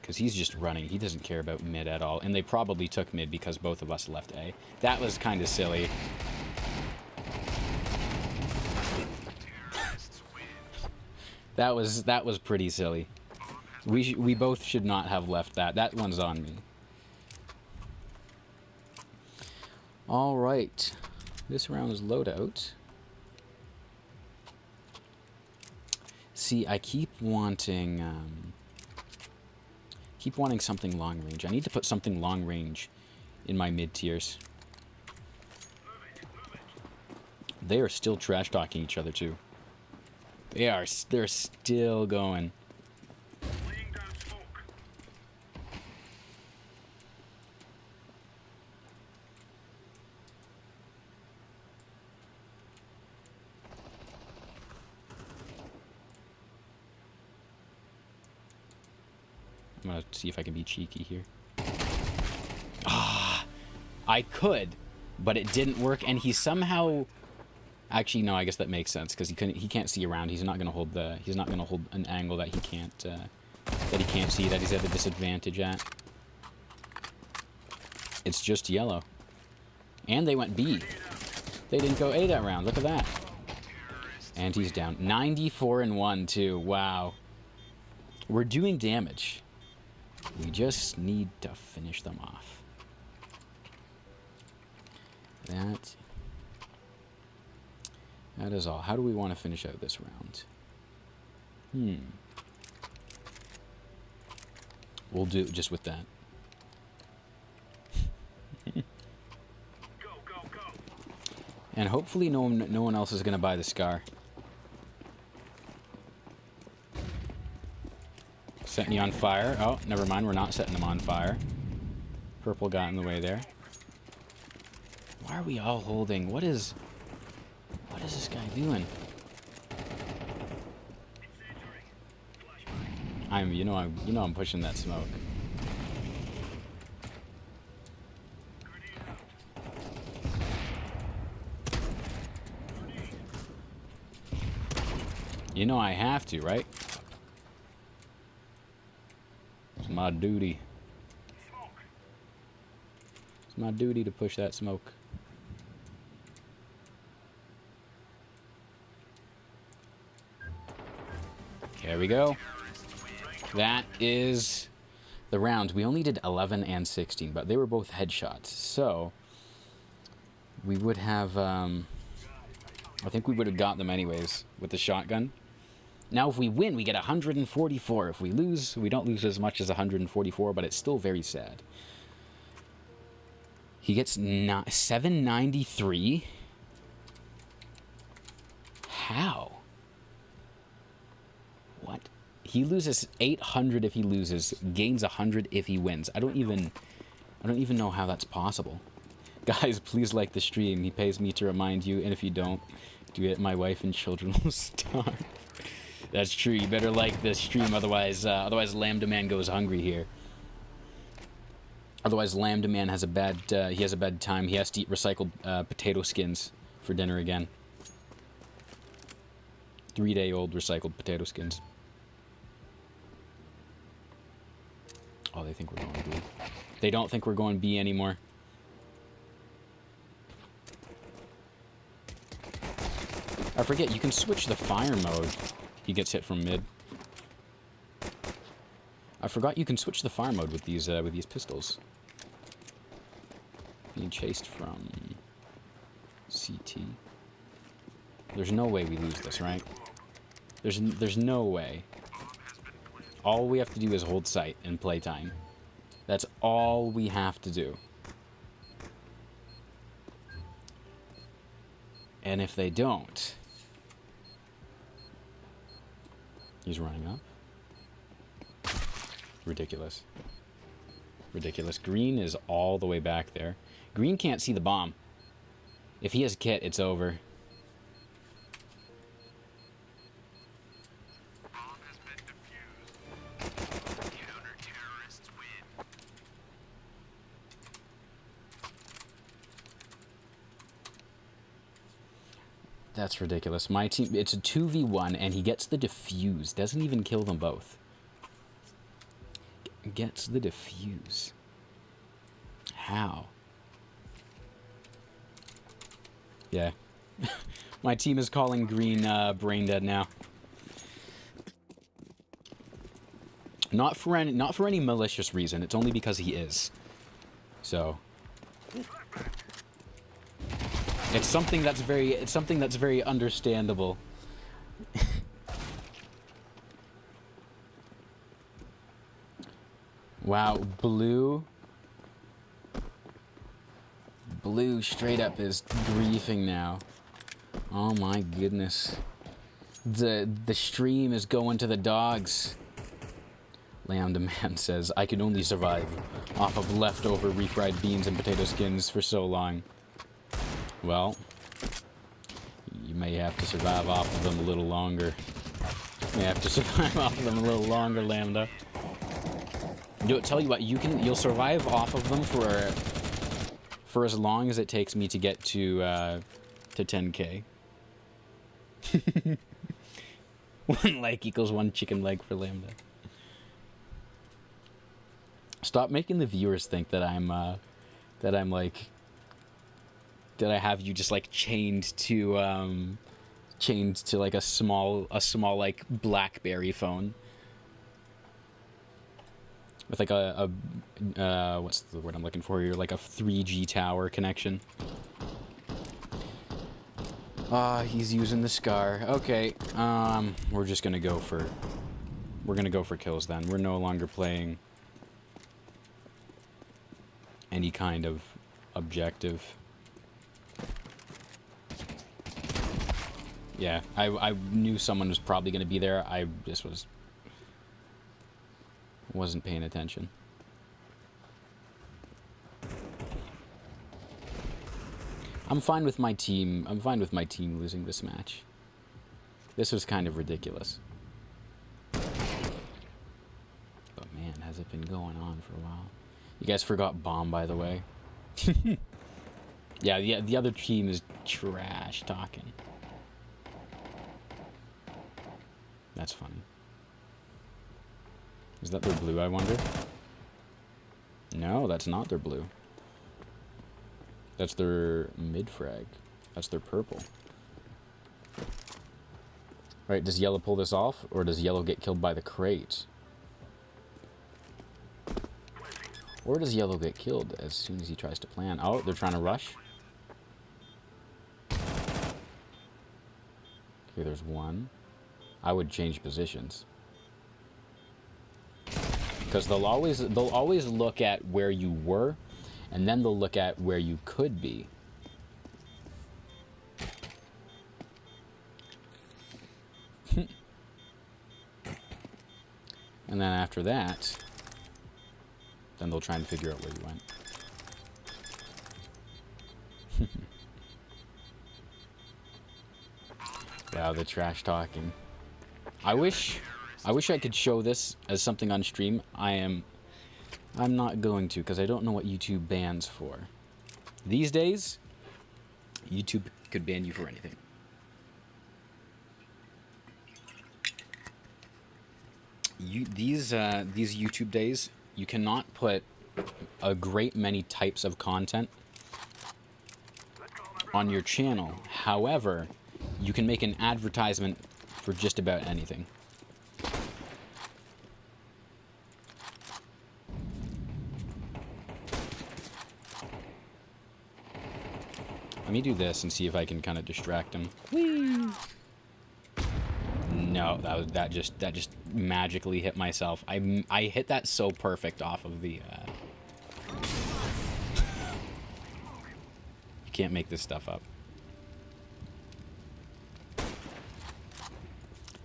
Because he's just running. He doesn't care about mid at all. And they probably took mid because both of us left A. That was kind of silly. That was pretty silly. We both should not have left that. That one's on me. All right. This round's loadout. See, I keep wanting something long range. I need to put something long range in my mid tiers. They are still trash talking each other too. They're still going. I'm gonna see if I can be cheeky here. Ah, I could, but it didn't work, and he somehow. Actually, no. I guess that makes sense because he can't see around. He's not gonna hold an angle that he can't see, that he's at a disadvantage at. It's just yellow, and they went B. They didn't go A that round. Look at that. And he's down 94 and 1 too. Wow. We're doing damage. We just need to finish them off. That is all. How do we want to finish out this round? We'll do it just with that. Go, go, go. And hopefully no one else is going to buy the Scar. Setting you on fire. Oh, never mind. We're not setting them on fire. Purple got in the way there. Why are we all holding? What is this guy doing? I'm pushing that smoke. You know I have to, right? It's my duty. It's my duty to push that smoke. There we go. That is the round. We only did 11 and 16, but they were both headshots. So we would have, I think we would have got them anyways with the shotgun. Now, if we win, we get 144. If we lose, we don't lose as much as 144, but it's still very sad. He gets 793. How? What? He loses 800 if he loses, gains 100 if he wins. I don't even know how that's possible. Guys, please like the stream. He pays me to remind you, and if you don't do it, my wife and children will starve. That's true. You better like the stream, otherwise Lambda Man goes hungry here. Otherwise, Lambda Man has a bad he has a bad time. He has to eat recycled potato skins for dinner again. 3-day-old recycled potato skins. Oh, they think we're going B. They don't think we're going B anymore. I forget, you can switch the fire mode. He gets hit from mid. I forgot you can switch the fire mode with these pistols. Being chased from CT. There's no way we lose this, right? There's no way. All we have to do is hold sight and play time. That's all we have to do. And if they don't... He's running up. Ridiculous. Ridiculous. Green is all the way back there. Green can't see the bomb. If he has kit, it's over. That's ridiculous. My team, it's a 2v1, and he gets the defuse. Doesn't even kill them both. Gets the defuse. How? Yeah. My team is calling Green brain dead now. Not for any malicious reason. It's only because he is. So... It's something that's very understandable. Wow, Blue straight up is griefing now. Oh my goodness. The stream is going to the dogs. Lambda Man says, I can only survive off of leftover refried beans and potato skins for so long. Well, you may have to survive off of them a little longer. You may have to survive off of them a little longer, Lambda. Tell you what, you'll survive off of them for as long as it takes me to get to 10K. 1 like equals 1 chicken leg for Lambda. Stop making the viewers think that I'm like... That I have you just like chained to like a small like BlackBerry phone. with like a what's the word I'm looking for here? Like a 3G tower connection. Ah, he's using the Scar. Okay, we're just gonna go for... We're gonna go for kills then. We're no longer playing any kind of objective. Yeah, I knew someone was probably gonna be there. I just wasn't paying attention. I'm fine with my team. I'm fine with my team losing this match. This was kind of ridiculous. But man, has it been going on for a while? You guys forgot bomb, by the way. Yeah, the other team is trash talking. That's funny. Is that their blue, I wonder? No, that's not their blue. That's their mid-frag. That's their purple. Right, does yellow pull this off, or does yellow get killed by the crate? Or does yellow get killed as soon as he tries to plan? Oh, they're trying to rush. Okay, there's one. I would change positions. Because they'll always look at where you were, and then they'll look at where you could be. And then after that, then they'll try and figure out where you went. Wow, the trash talking. I wish I could show this as something on stream. I'm not going to, because I don't know what YouTube bans for. These days, YouTube could ban you for anything. These YouTube days, you cannot put a great many types of content on your channel. However, you can make an advertisement for just about anything. Let me do this and see if I can kind of distract him. Whee! No, that just magically hit myself. I hit that so perfect off of the. You can't make this stuff up.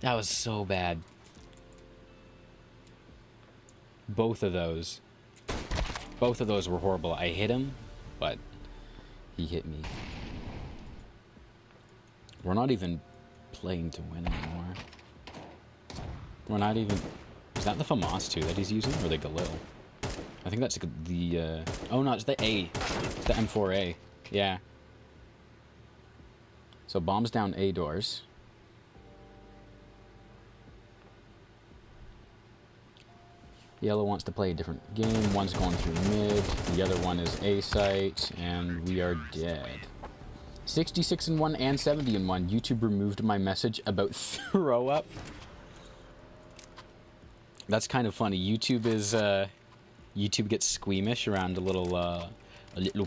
That was so bad. Both of those were horrible. I hit him, but he hit me. We're not even playing to win anymore. We're not even... Is that the FAMAS 2 that he's using, or the Goglr? I think that's the... Oh no, it's the A. It's the M4A. Yeah. So bombs down A doors. Yellow wants to play a different game. One's going through mid. The other one is A site, and we are dead. 66-1 and 70-1. YouTube removed my message about throw up. That's kind of funny. YouTube is YouTube gets squeamish around a little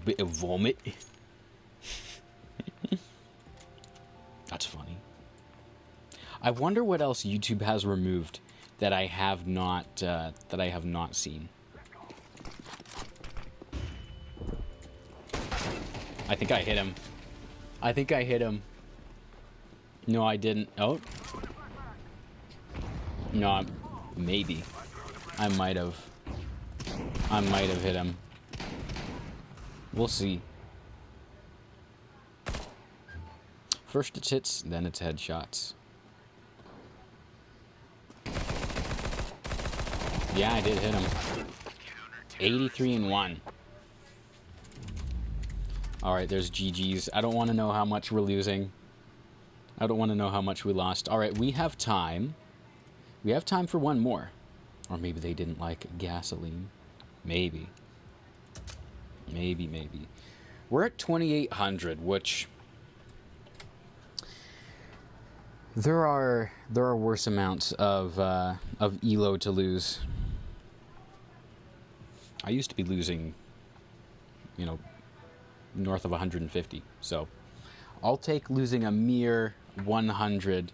bit of vomit. That's funny. I wonder what else YouTube has removed that I have not seen. I think I hit him. I think I hit him. No, I didn't. Oh. No, maybe. I might have hit him. We'll see. First it's hits, then it's headshots. Yeah, I did hit him. 83-1. Alright, there's GG's. I don't want to know how much we're losing. I don't want to know how much we lost. Alright, we have time. We have time for one more. Or maybe they didn't like gasoline. Maybe. Maybe. We're at 2,800, which... There are worse amounts of elo to lose. I used to be losing, you know, north of 150. So I'll take losing a mere 100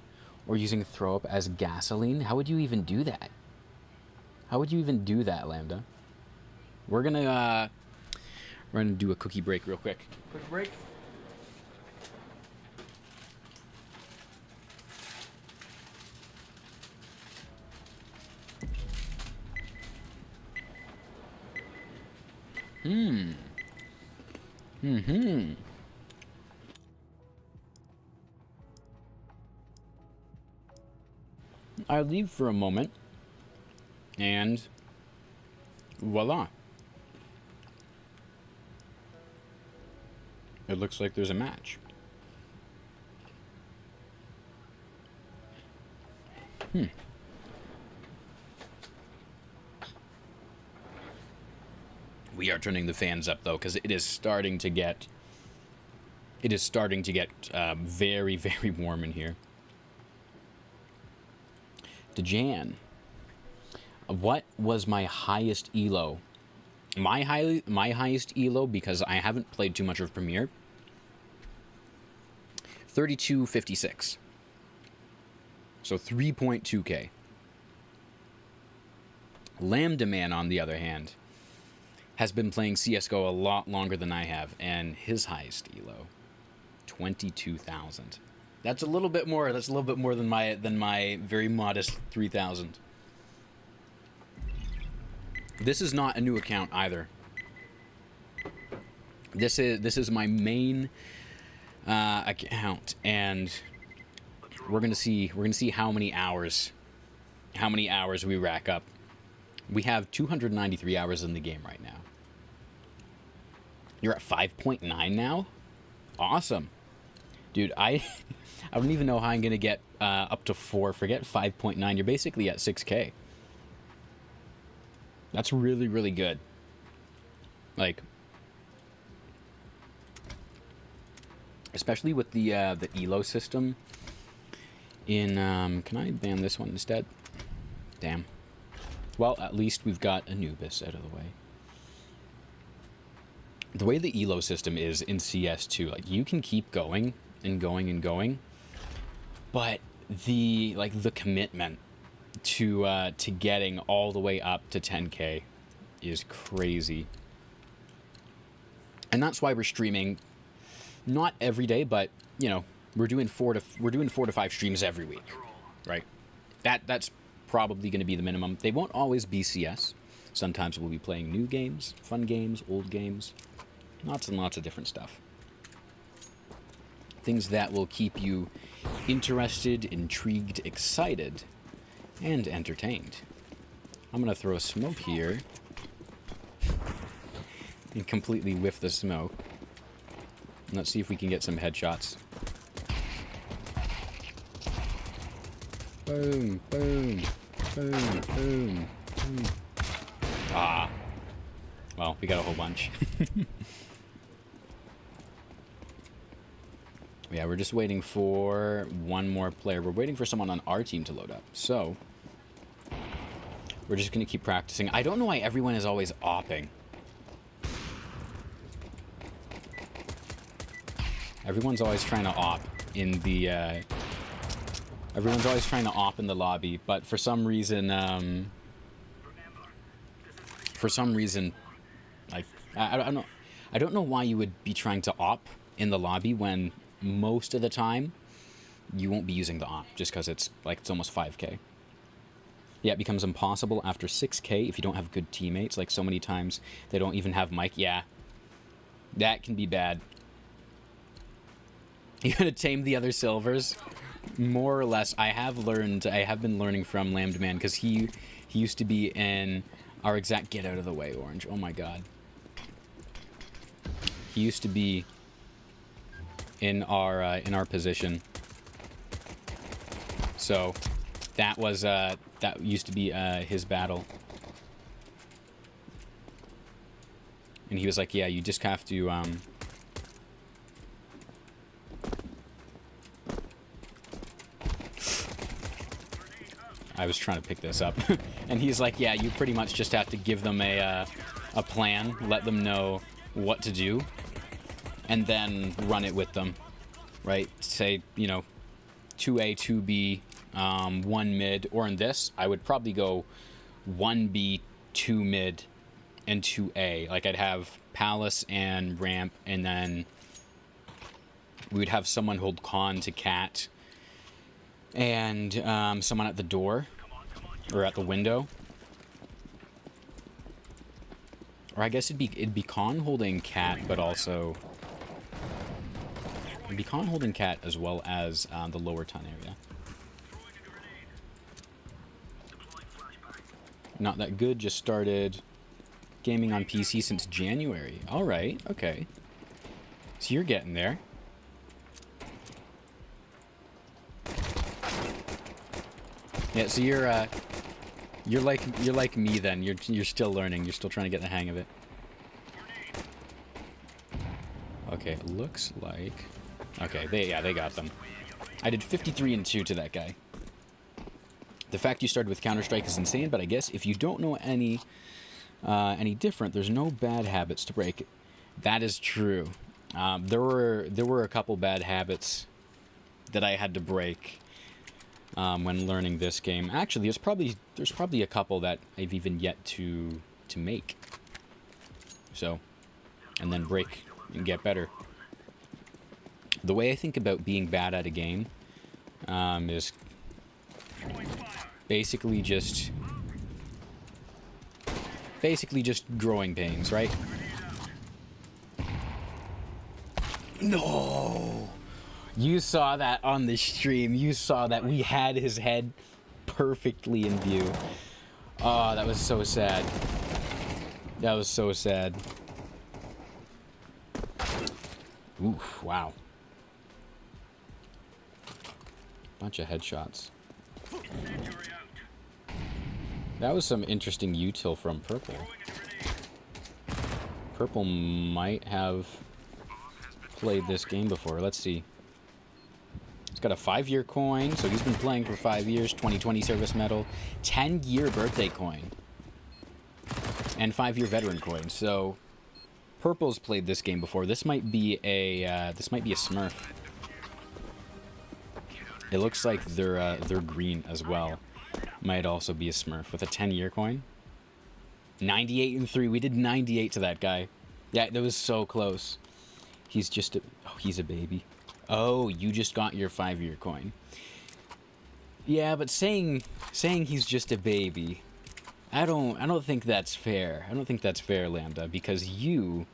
or using throw up as gasoline. How would you even do that? How would you even do that, Lambda? We're gonna do a cookie break real quick. Quick break. I leave for a moment, and voila. It looks like there's a match. We are turning the fans up though, because it is starting to get very, very warm in here. Dejan, what was my highest elo? My highest elo, because I haven't played too much of Premiere. 3256. So 3.2k. Lambda Man, on the other hand, has been playing CSGO a lot longer than I have, and his highest elo, 22,000. That's a little bit more. That's a little bit more than my very modest 3,000. This is not a new account either. This is my main account, and we're gonna see how many hours we rack up. We have 293 hours in the game right now. You're at 5.9 now? Awesome. Dude, I don't even know how I'm going to get up to 4. Forget 5.9. You're basically at 6K. That's really, really good. Like, especially with the elo system in... can I ban this one instead? Damn. Well, at least we've got Anubis out of the way. The way the elo system is in CS2, like, you can keep going and going and going, but the commitment to getting all the way up to 10K is crazy. And that's why we're streaming not every day, but you know, we're doing 4 to 5 streams every week, right? That's probably going to be the minimum. They won't always be CS. Sometimes we'll be playing new games, fun games, old games, lots and lots of different stuff. Things that will keep you interested, intrigued, excited, and entertained. I'm going to throw a smoke here and completely whiff the smoke. Let's see if we can get some headshots. Boom, boom, boom, boom, boom. Ah. Well, we got a whole bunch. Yeah, we're just waiting for one more player. We're waiting for someone on our team to load up. So, we're just going to keep practicing. I don't know why everyone is always opping. Everyone's always trying to op in the... everyone's always trying to op in the lobby, but for some reason, like, I don't know why you would be trying to op in the lobby when most of the time you won't be using the op, just because it's almost 5K. Yeah, it becomes impossible after 6K if you don't have good teammates. Like, so many times they don't even have mic. Yeah, that can be bad. You gotta tame the other silvers. More or less, I have been learning from Lambda Man, because he used to be in our exact... Get out of the way, Orange. Oh my god. He used to be in our position. So that was that used to be his battle. And he was like, yeah, you just have to I was trying to pick this up. And he's like, yeah, you pretty much just have to give them a a plan, let them know what to do, and then run it with them, right? Say, you know, 2A, 2B, 1 mid, or in this, I would probably go 1B, 2 mid, and 2A. Like, I'd have Palace and Ramp, and then we would have someone hold con to Cat, and someone at the door, or at the window. Or I guess it'd be con holding Cat, but also it'd be con holding Cat as well as the lower ton area. Not that good. Just started gaming on PC since January. All right. Okay. So you're getting there. Yeah. So you're like me then. You're still learning. You're still trying to get the hang of it. Okay, it looks like. Okay, they got them. I did 53 and 2 to that guy. The fact you started with Counter-Strike is insane, but I guess if you don't know any different, there's no bad habits to break. That is true. There were a couple bad habits that I had to break when learning this game. Actually, there's probably a couple that I've even yet to make. So, and then break and get better. The way I think about being bad at a game is basically just growing pains, right? No! You saw that on the stream. You saw that we had his head perfectly in view. Oh, that was so sad. That was so sad. Oof, wow. Bunch of headshots. That was some interesting util from Purple. Purple might have played this game before. Let's see. He's got a 5-year coin, so he's been playing for 5 years. 2020 service medal, 10-year birthday coin, and 5-year veteran coin. So Purple's played this game before. This might be a Smurf. It looks like they're green as well. Might also be a Smurf with a 10-year coin. 98 and 3. We did 98 to that guy. Yeah, that was so close. He's just a... Oh, he's a baby. Oh, you just got your 5-year coin. Yeah, but saying he's just a baby, I don't think that's fair. I don't think that's fair, Lambda, because you're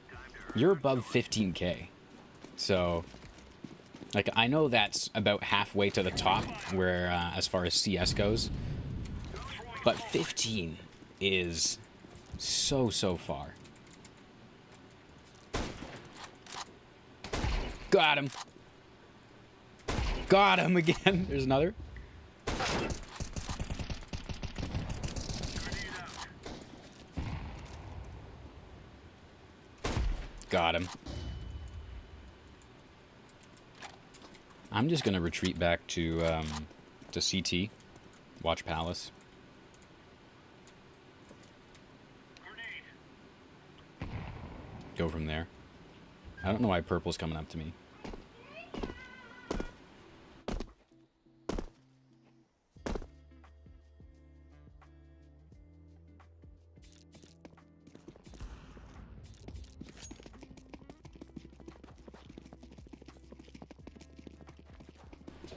above 15K. So, like, I know that's about halfway to the top where as far as CS goes. But 15 is so far. Got him. Got him again. There's another. Got him. I'm just gonna retreat back to CT. Watch Palace. Go from there. I don't know why Purple's coming up to me.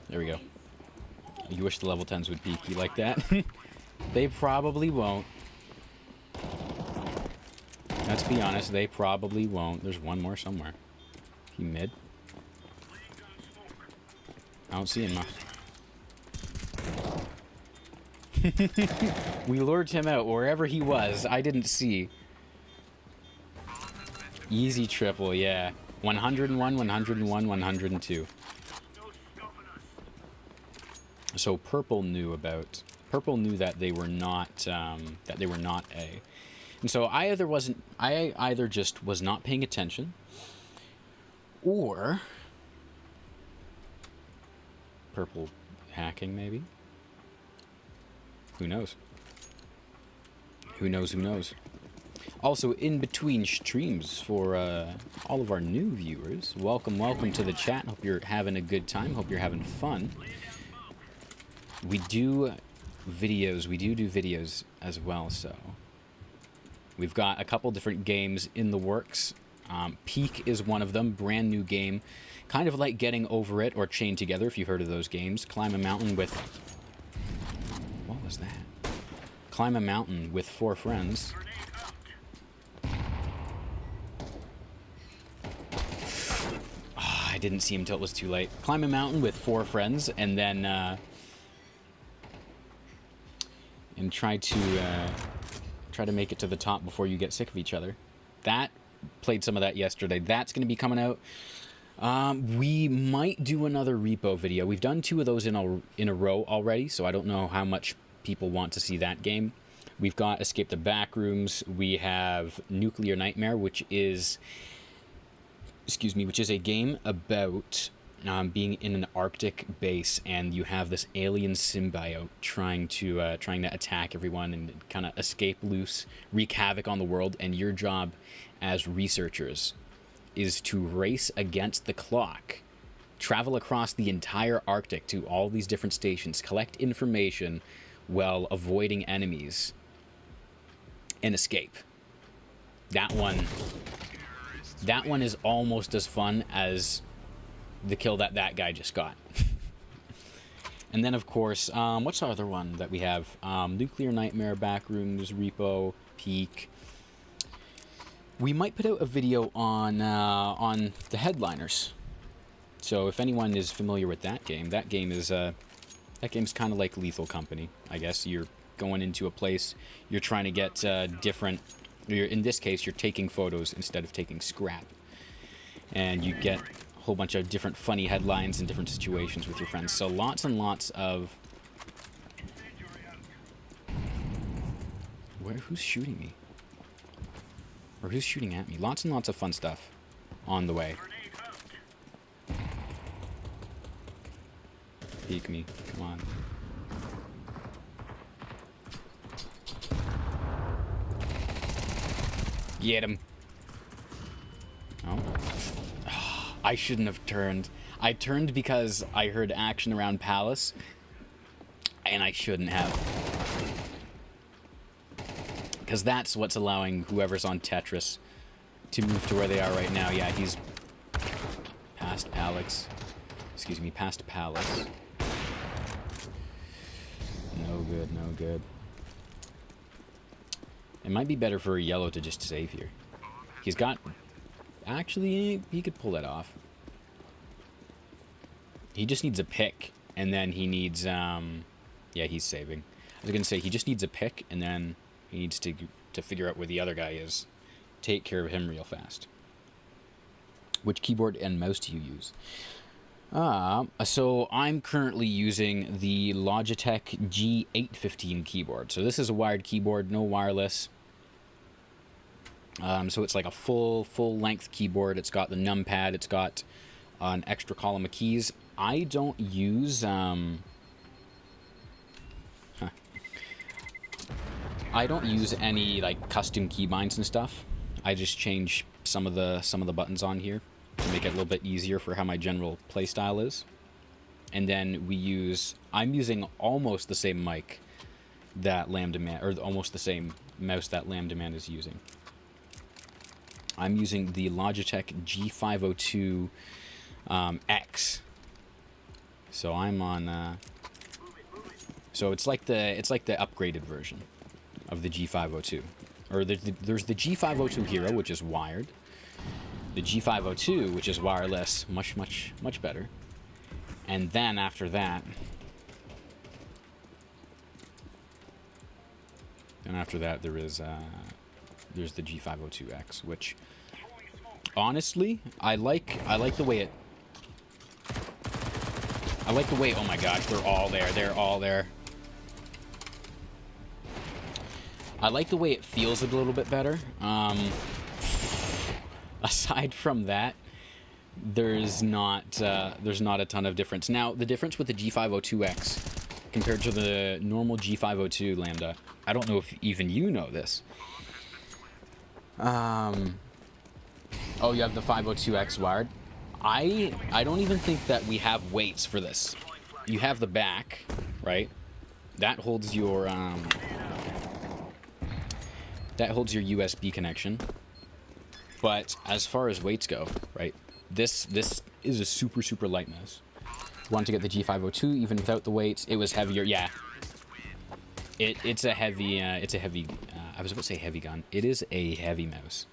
There we go. You wish the level 10s would peek you like that? They probably won't. Let's be honest, they probably won't. There's one more somewhere. He mid? I don't see him, though. We lured him out wherever he was. I didn't see. Easy triple, yeah. 101, 101, 102. So Purple knew that they were not A. And so I either just was not paying attention, or Purple hacking maybe. Who knows? Who knows? Also, in between streams for all of our new viewers, welcome to the chat. Hope you're having a good time. Hope you're having fun. We do videos as well, so we've got a couple different games in the works. Peak is one of them, brand new game, kind of like Getting Over It or Chained Together, if you've heard of those games. Climb a mountain with... What was that? Climb a mountain with 4 friends. I didn't see him till it was too late. Climb a mountain with 4 friends, and then and try to make it to the top before you get sick of each other. That played some of that yesterday. That's going to be coming out. We might do another repo video. We've done 2 of those in a row already, so I don't know how much people want to see that game. We've got Escape the Backrooms. We have Nuclear Nightmare, which is a game about being in an Arctic base, and you have this alien symbiote trying to attack everyone and kind of escape loose, wreak havoc on the world. And your job as researchers is to race against the clock, travel across the entire Arctic to all these different stations, collect information while avoiding enemies, and escape. That one is almost as fun as the kill that guy just got. And then, of course, what's the other one that we have? Nuclear Nightmare, Backrooms, Repo, Peak. We might put out a video on the Headliners. So if anyone is familiar with that game's kind of like Lethal Company, I guess. You're going into a place, you're trying to get different... in this case, you're taking photos instead of taking scrap. And you get a whole bunch of different funny headlines and different situations with your friends. So lots and lots of... Who's shooting me? Or who's shooting at me? Lots and lots of fun stuff on the way. Peek me. Come on. Get him. Oh. I shouldn't have turned. I turned because I heard action around Palace, and I shouldn't have. Because that's what's allowing whoever's on Tetris to move to where they are right now. Yeah, he's past Alex. Excuse me, past Palace. No good, no good. It might be better for a yellow to just save here. He's got... Actually, he could pull that off. He just needs a pick, and then he needs... Yeah, he's saving. I was going to say, he just needs a pick, and then he needs to figure out where the other guy is. Take care of him real fast. Which keyboard and mouse do you use? So I'm currently using the Logitech G815 keyboard. So this is a wired keyboard, no wireless. So it's like a full length keyboard. It's got the numpad. It's got an extra column of keys. I don't use I don't use any like custom keybinds and stuff. I just change some of the buttons on here to make it a little bit easier for how my general playstyle is. And then I'm using almost the same mic that Lambda Man, or almost the same mouse that Lambda Man is using. I'm using the Logitech G502 X. So I'm on. So it's like the upgraded version of the G502, or there's the G502 Hero, which is wired. The G502, which is wireless, much better. And then after that, there's the G502X, which honestly I like the way it. Oh my gosh, they're all there. I like the way it feels a little bit better. Aside from that, there's not a ton of difference. Now, the difference with the G502X compared to the normal G502 Lambda, I don't know if even you know this, Oh, you have the 502X wired. I don't even think that we have weights for this. You have the back, right? That holds your USB connection. But as far as weights go, right? This is a super light mouse. Want to get the G502 even without the weights? It was heavier, yeah. It's a heavy I was about to say heavy gun. It is a heavy mouse.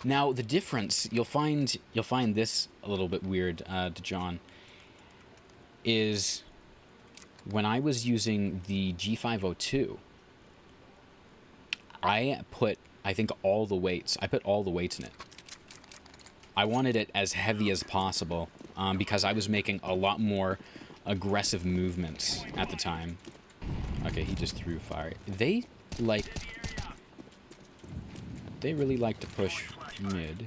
Now the difference you'll find this a little bit weird to John is when I was using the G502, I put all the weights in it. I wanted it as heavy as possible because I was making a lot more aggressive movements at the time. Okay, he just threw fire. They really like to push mid.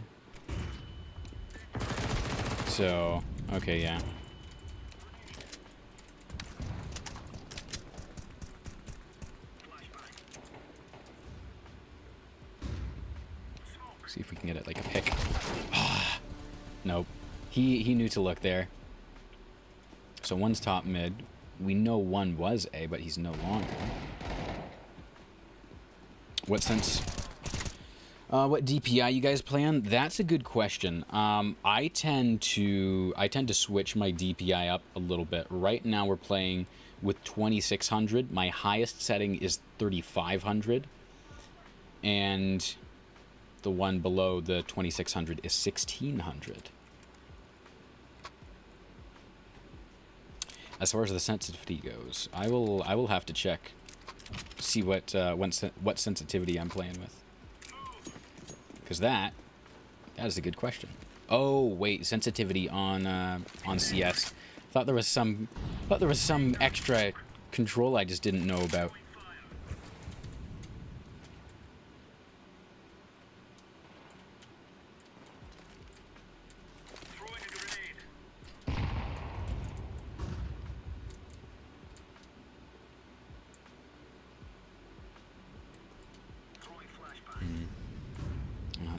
So, okay, yeah. See if we can get it like a pick. Nope. He knew to look there. So one's top mid. We know one was A, but he's no longer. What DPI you guys play on? That's a good question. I tend to switch my DPI up a little bit. Right now we're playing with 2600. My highest setting is 3500, and the one below the 2600 is 1600. As far as the sensitivity goes, I will have to check, see what sensitivity I'm playing with, because that is a good question. Oh wait, sensitivity on CS. Thought there was some extra control I just didn't know about.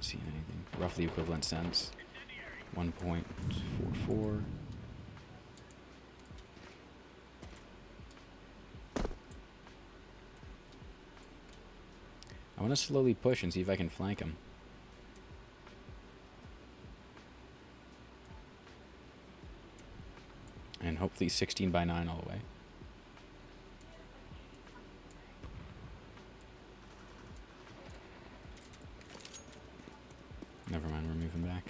Seeing anything. Roughly equivalent sense. 1.44. I want to slowly push and see if I can flank him. And hopefully 16 by 9 all the way. Never mind, we're moving back.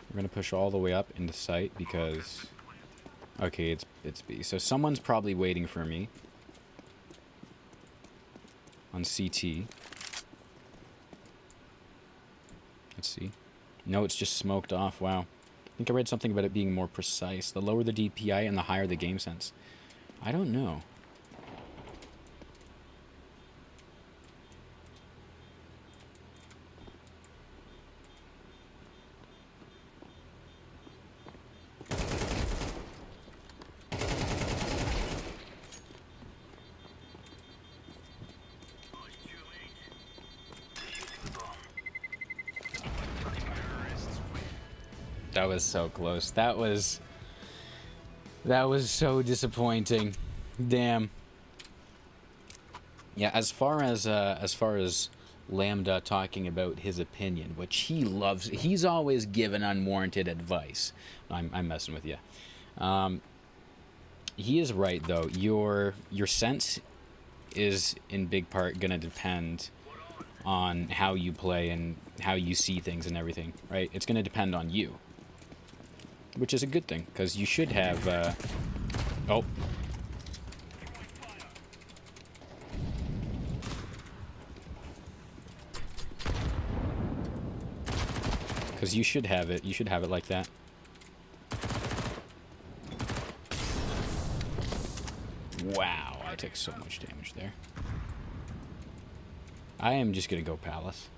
We're gonna push all the way up into sight because... Okay, it's B. So someone's probably waiting for me. On CT. Let's see. No, it's just smoked off, wow. I think I read something about it being more precise. The lower the DPI and the higher the game sense. I don't know. That was so close. That was so disappointing. Damn. Yeah, as far as Lambda talking about his opinion, which he loves, he's always given unwarranted advice. I'm messing with you. He is right though. Your sense is in big part gonna depend on how you play and how you see things and everything, right? It's gonna depend on you. Which is a good thing, because you should have, oh. Because you should have it like that. Wow, I took so much damage there. I am just gonna go Palace.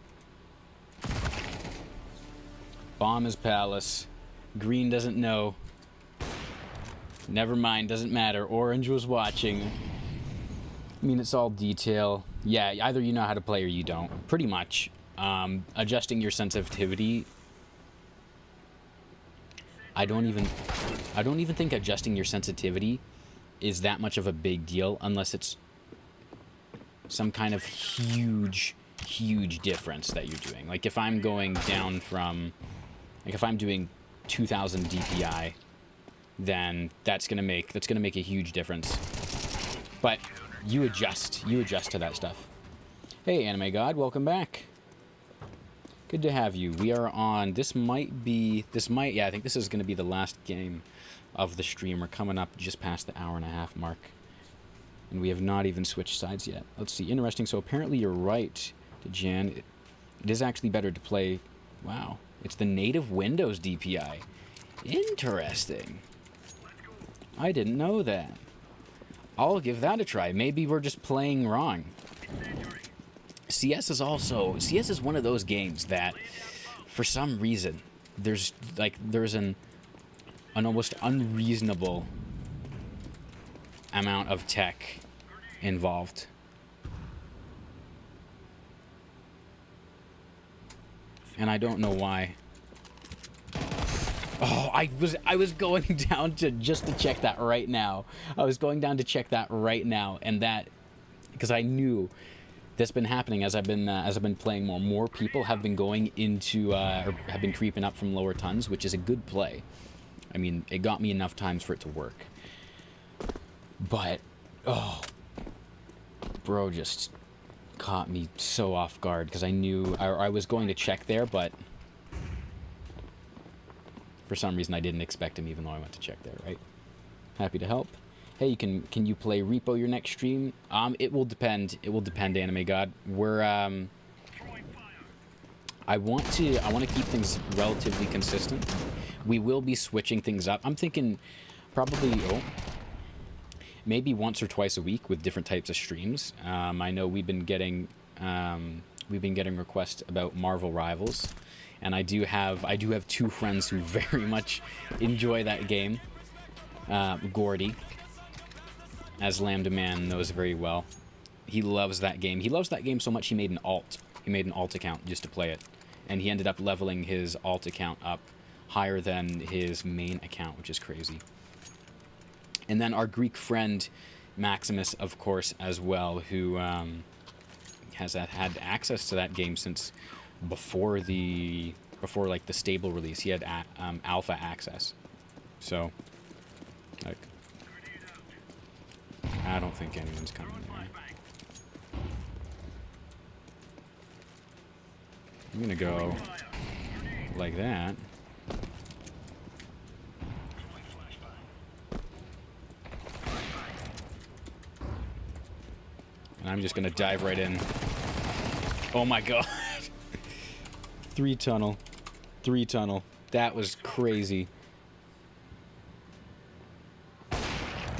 Bomb is Palace. Green doesn't know. Never mind, doesn't matter. Orange was watching. I mean, it's all detail. Yeah, either you know how to play or you don't. Pretty much. Adjusting your sensitivity. I don't even think adjusting your sensitivity is that much of a big deal unless it's some kind of huge difference that you're doing. Like if I'm going down from, like if I'm doing 2000 DPI, then that's gonna make a huge difference. But you adjust to that stuff. Hey, Anime God, welcome back. Good to have you. We are on, yeah, I think this is gonna be the last game of the stream. We're coming up just past the hour-and-a-half mark. And we have not even switched sides yet. Let's see, interesting. So apparently you're right, Jan. It is actually better to play, wow, it's the native Windows DPI. Interesting. I didn't know that. I'll give that a try. Maybe we're just playing wrong. CS is one of those games that, for some reason, there's an almost unreasonable amount of tech involved. And I don't know why. Oh, I was going down to just to check that right now. I was going down to check that right now, and that because I knew that's been happening as I've been playing more. More people have been going into or have been creeping up from lower tons, which is a good play. I mean, it got me enough times for it to work. But oh, bro, just caught me so off guard because I knew I was going to check there, but for some reason I didn't expect him, even though I went to check there, right? Happy to help. Hey, can you play Repo your next stream? It will depend. It will depend, Anime God. We're I want to keep things relatively consistent. We will be switching things up. I'm thinking probably maybe once or twice a week with different types of streams. I know we've been getting requests about Marvel Rivals, and I do have two friends who very much enjoy that game. Gordy, as Lambda Man knows very well, he loves that game. He loves that game so much he made an alt. He made an alt account just to play it, and he ended up leveling his alt account up higher than his main account, which is crazy. And then our Greek friend Maximus, of course, as well, who has had access to that game since before like the stable release. He had alpha access. So, like, I don't think anyone's coming there. I'm gonna go like that. And I'm just gonna dive right in. Oh my god. Three tunnel. That was crazy.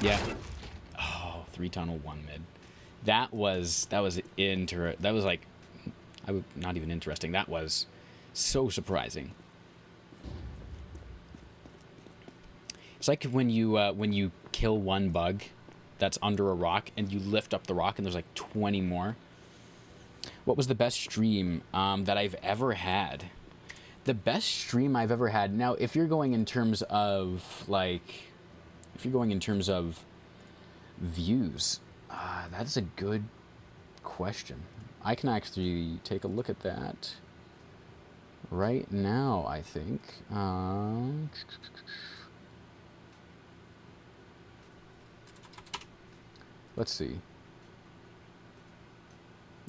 Yeah. Oh, 3 tunnel, 1 mid. That was not even interesting. That was so surprising. It's like when you kill one bug that's under a rock and you lift up the rock and there's like 20 more. What was the best stream that I've ever had? The best stream I've ever had. Now, if you're going in terms of views, that's a good question. I can actually take a look at that right now, I think. Let's see.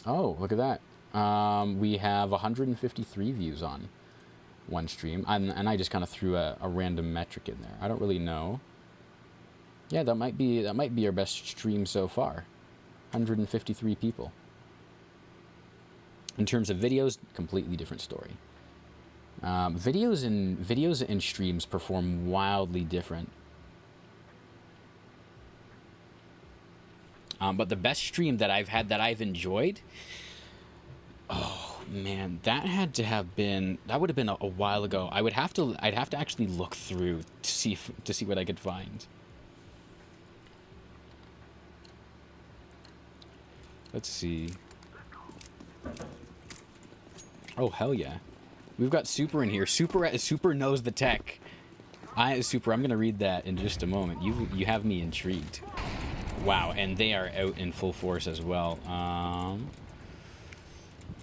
Oh, look at that. We have 153 views on one stream. And I just kind of threw a random metric in there. I don't really know. Yeah, that might be our best stream so far. 153 people. In terms of videos, completely different story. Videos and streams perform wildly different. But the best stream that I've had that I've enjoyed, oh man, that would have been a while ago. I'd have to actually look through to see what I could find. Let's see. Oh, hell yeah. We've got Super in here. Super knows the tech. Super, I'm going to read that in just a moment. You have me intrigued. Wow, and they are out in full force as well.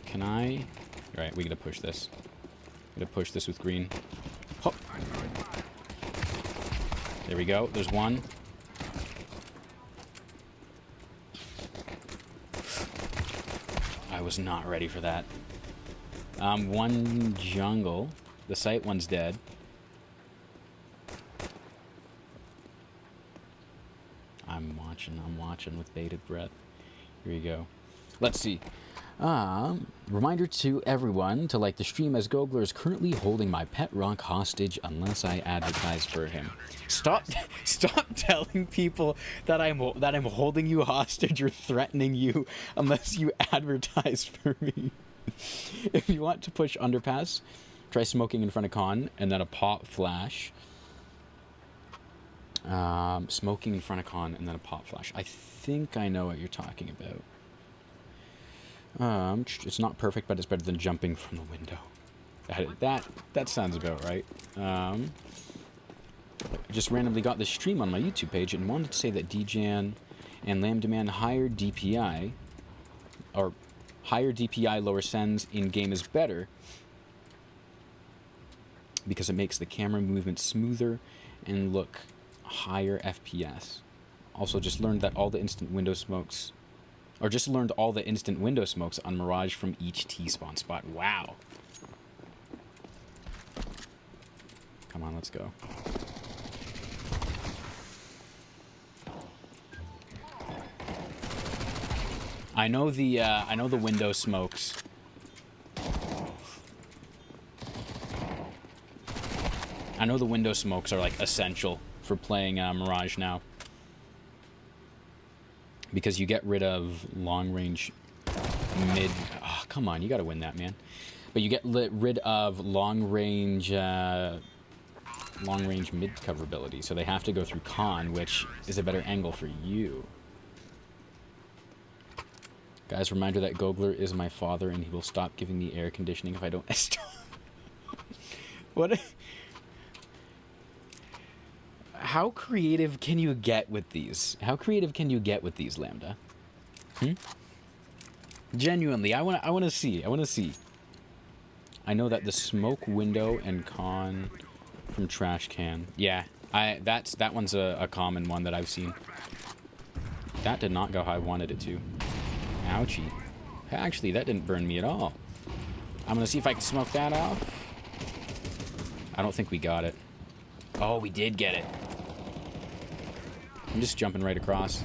Can I... Alright, we got to push this. We got to push this with green. Hop. There we go. There's one. I was not ready for that. One jungle. The sight one's dead. I'm watching with bated breath. Here you go. Let's see. Reminder to everyone to like the stream, as Goglr is currently holding my pet rock hostage unless I advertise for him. Stop telling people that I'm holding you hostage or threatening you unless you advertise for me. If you want to push underpass, try smoking in front of con and then a pop flash. Smoking in front of con and then a pop flash. I think I know what you're talking about. It's not perfect, but it's better than jumping from the window. That sounds about right. I just randomly got this stream on my YouTube page and wanted to say that DJan and Lambda Man higher DPI, lower sends in game is better because it makes the camera movement smoother and look higher FPS. Also, just learned all the instant window smokes on Mirage from each T-spawn spot. Wow. Come on, let's go. I know the window smokes. I know the window smokes are like essential for playing Mirage now, because you get rid of long range mid. Oh, come on, you got to win that, man. But you get rid of long range mid coverability, so they have to go through con, which is a better angle for you. Guys, reminder that Goglr is my father and he will stop giving me air conditioning if I don't stop. What? How creative can you get with these? How creative can you get with these, Lambda? Genuinely, I want to see. I know that the smoke window and con from trash can. Yeah, that one's a common one that I've seen. That did not go how I wanted it to. Ouchie. Actually, that didn't burn me at all. I'm gonna see if I can smoke that off. I don't think we got it. Oh, we did get it. I'm just jumping right across.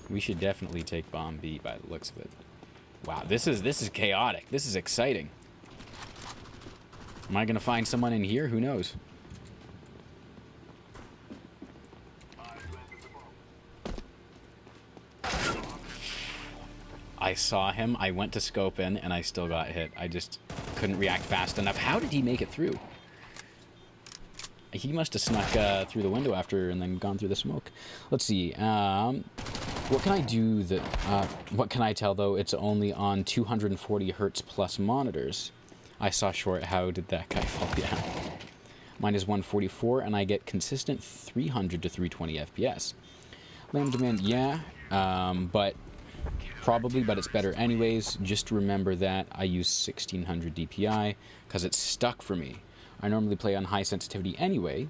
We should definitely take bomb B by the looks of it. Wow, this is chaotic. This is exciting. Am I gonna find someone in here? Who knows? I saw him, I went to scope in, and I still got hit. I just couldn't react fast enough. How did he make it through? He must have snuck through the window after and then gone through the smoke. Let's see. What can I do that... what can I tell, though? It's only on 240 hertz plus monitors. I saw short. How did that guy fall down? Mine is 144, and I get consistent 300 to 320 FPS. Lambda Man, yeah. But it's better anyways. Just remember that I use 1600 DPI because it's stuck for me. I normally play on high sensitivity anyway,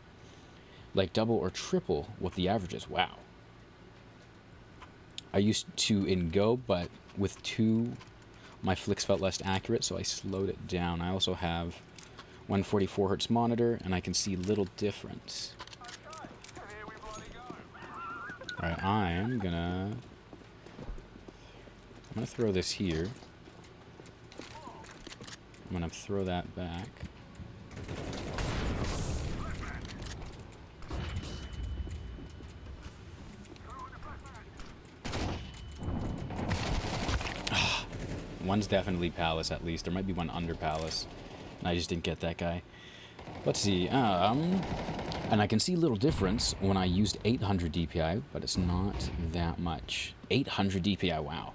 like double or triple what the average is. Wow. I used to in Go, but with 2, my flicks felt less accurate, so I slowed it down. I also have 144 hertz monitor, and I can see little difference. Alright, I'm gonna throw this here. I'm gonna throw that back. One's definitely Palace, at least. There might be one under Palace. I just didn't get that guy. Let's see. And I can see a little difference when I used 800 DPI, but it's not that much. 800 DPI, wow.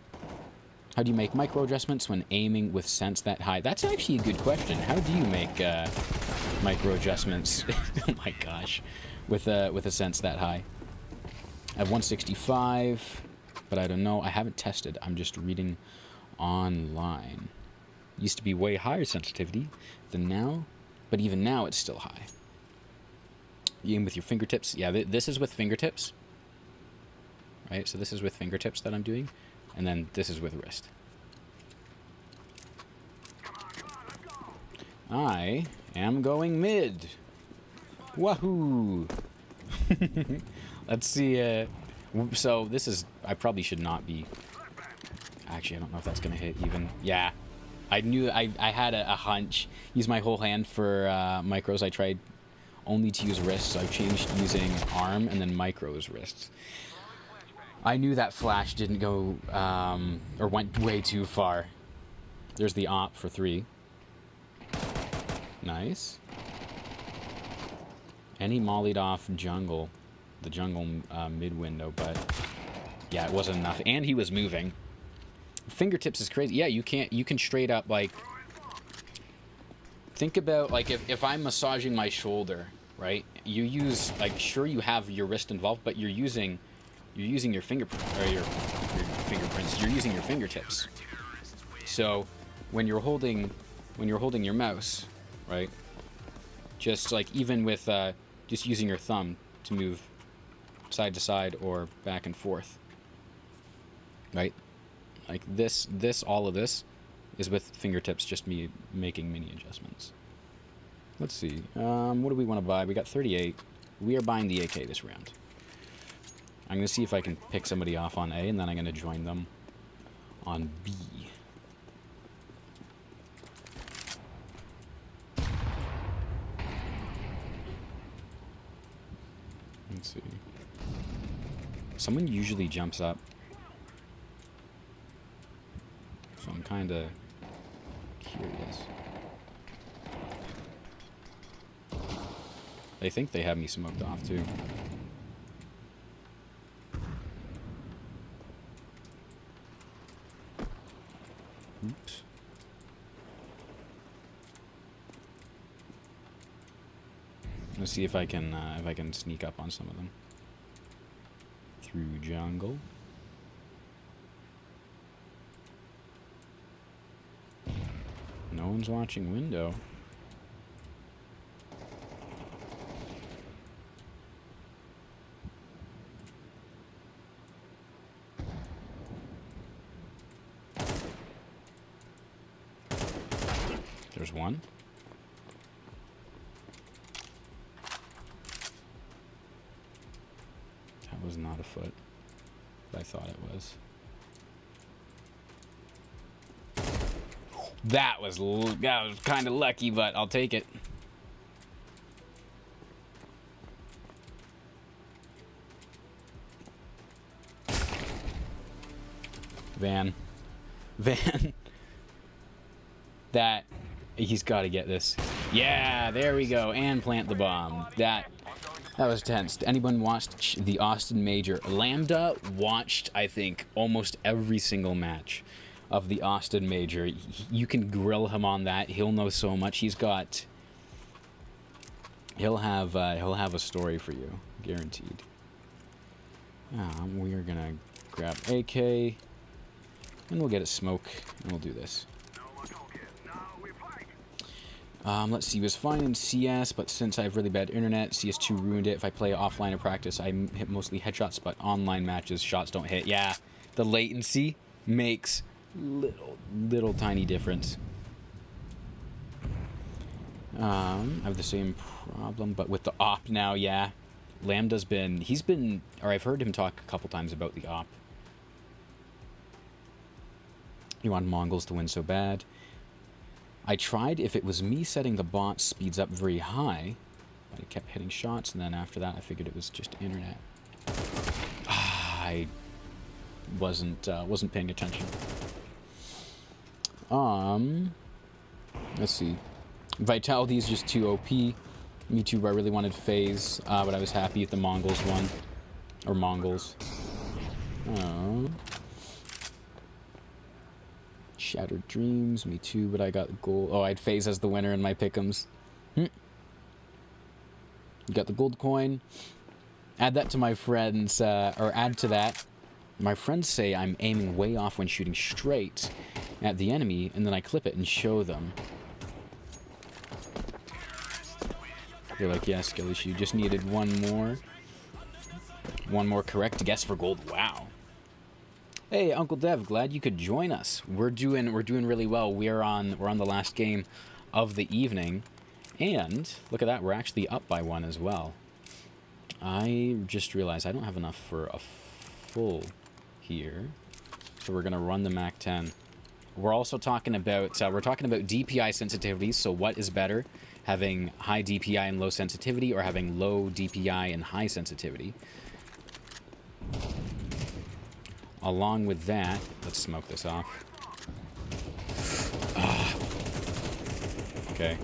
How do you make micro adjustments when aiming with sense that high? That's actually a good question. How do you make micro adjustments? Oh my gosh, with a sense that high? I have 165, but I don't know. I haven't tested. I'm just reading online. Used to be way higher sensitivity than now, but even now it's still high. You aim with your fingertips. Yeah, this is with fingertips. Right, so this is with fingertips that I'm doing. And then this is with wrist. I am going mid. Wahoo! Let's see. So this is... I probably should not be... Actually, I don't know if that's going to hit even. Yeah. I knew... I had a hunch. Use my whole hand for micros. I tried only to use wrists. So I've changed using arm and then micros wrists. I knew that flash didn't go, or went way too far. There's the op for 3. Nice. And he mollied off jungle, the jungle mid window, but yeah, it wasn't enough. And he was moving. Fingertips is crazy. Yeah, you can straight up, like, think about, like, if I'm massaging my shoulder, right? You use, like, sure you have your wrist involved, but you're using your fingerprint or your fingerprints. You're using your fingertips. So when you're holding your mouse, right? Just like even with just using your thumb to move side to side or back and forth, right? Like all of this is with fingertips. Just me making mini adjustments. Let's see. What do we want to buy? We got 38. We are buying the AK this round. I'm going to see if I can pick somebody off on A, and then I'm going to join them on B. Let's see. Someone usually jumps up. So I'm kind of curious. They think they have me smoked off, too. Oops. Let's see if I can sneak up on some of them through jungle. No one's watching window. There's one. That was not a foot. But I thought it was. That was kind of lucky, but I'll take it. Van. That... He's got to get this. Yeah, there we go. And plant the bomb. That was tense. Anyone watched the Austin Major? Lambda watched, I think, almost every single match of the Austin Major. You can grill him on that. He'll know so much. He'll have a story for you, guaranteed. We are gonna grab AK, and we'll get a smoke, and we'll do this. Let's see, he was fine in CS, but since I have really bad internet, CS2 ruined it. If I play offline or practice, I hit mostly headshots, but online matches, shots don't hit. Yeah, the latency makes little tiny difference. I have the same problem, but with the op now, yeah. Lambda's I've heard him talk a couple times about the op. You want Mongols to win so bad. I tried if it was me setting the bot speeds up very high, but it kept hitting shots, and then after that I figured it was just internet. I wasn't paying attention. Let's see. Vitality is just too OP. Me too, I really wanted FaZe, but I was happy if the Mongols won. Or Mongols. Oh. Shattered Dreams, me too, but I got gold. Oh, I had FaZe as the winner in my pick'ems. You got the gold coin. Add that to my friends, or add to that. My friends say I'm aiming way off when shooting straight at the enemy, and then I clip it and show them. They're like, yeah, Skillish, you just needed one more. One more correct guess for gold. Wow. Hey, Uncle Dev, glad you could join us. We're doing really well. We're on the last game of the evening, and look at that, we're actually up by one as well. I just realized I don't have enough for a full here, so we're gonna run the Mac 10. We're also talking about DPI sensitivity. So what is better, having high DPI and low sensitivity, or having low DPI and high sensitivity? Along with that, let's smoke this off. Okay.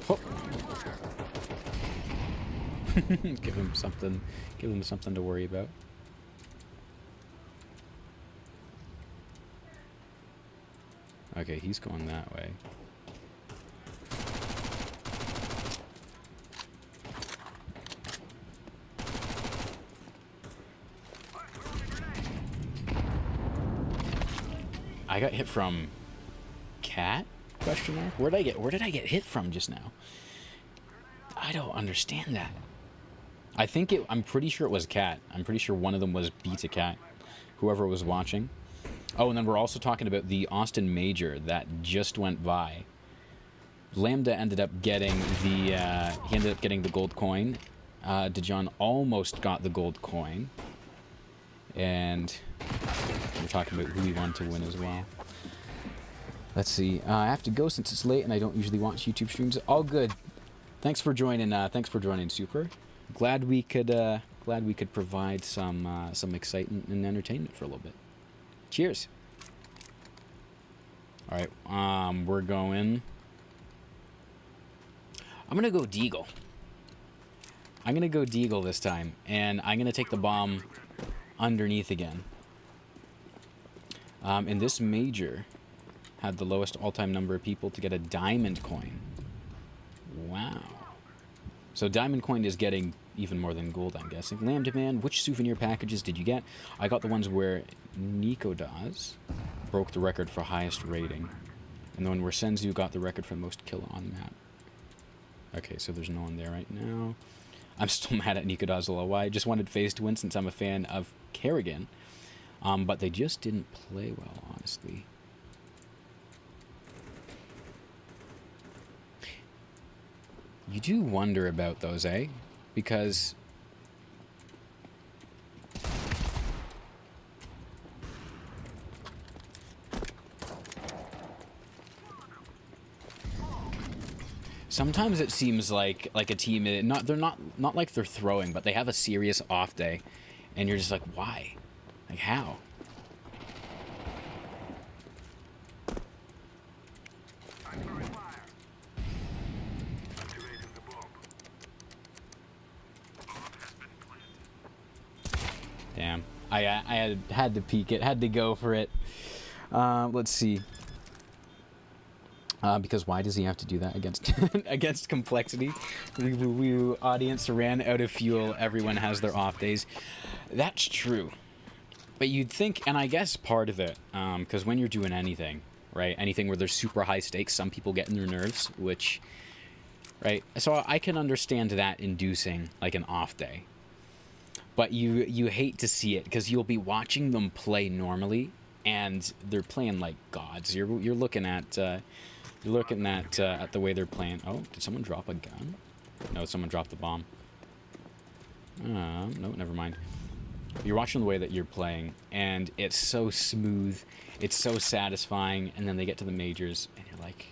Oh. Give him something to worry about. Okay, he's going that way. I got hit from cat? Question mark? Where did I get hit from just now? I don't understand that. I'm pretty sure it was cat. I'm pretty sure one of them was Beta Cat. Whoever was watching. Oh, and then we're also talking about the Austin Major that just went by. Lambda ended up getting the gold coin. Dejan almost got the gold coin. And we're talking about who we want to win as well. Let's see. I have to go since it's late and I don't usually watch YouTube streams. All good. Thanks for joining. Super. Glad we could provide some excitement and entertainment for a little bit. Cheers. All right. We're going. I'm gonna go Deagle. I'm gonna go Deagle this time, and I'm gonna take the bomb underneath again. And this major had the lowest all-time number of people to get a diamond coin. Wow. So diamond coin is getting even more than gold, I'm guessing. Lambda Man, which souvenir packages did you get? I got the ones where Nikodas broke the record for highest rating. And the one where Senzu got the record for most kill on map. Okay, so there's no one there right now. I'm still mad at Nikodas LOY. I just wanted FaZe to win since I'm a fan of Kerrigan. But they just didn't play well, honestly. You do wonder about those, eh? Because sometimes it seems like a team they're not like they're throwing, but they have a serious off day, and you're just like, why? Like, how? Damn. I had to peek it, had to go for it. Let's see. Because why does he have to do that against against complexity? We audience ran out of fuel. Everyone has their off days. That's true. But you'd think, and I guess part of it, because when you're doing anything, right, anything where there's super high stakes, some people get in their nerves, which, right, so I can understand that inducing, like, an off day. But you hate to see it, because you'll be watching them play normally, and they're playing like gods. You're looking at the way they're playing. Oh, did someone drop a gun? No, someone dropped the bomb. No, never mind. You're watching the way that you're playing, and it's so smooth, it's so satisfying, and then they get to the majors, and you're like...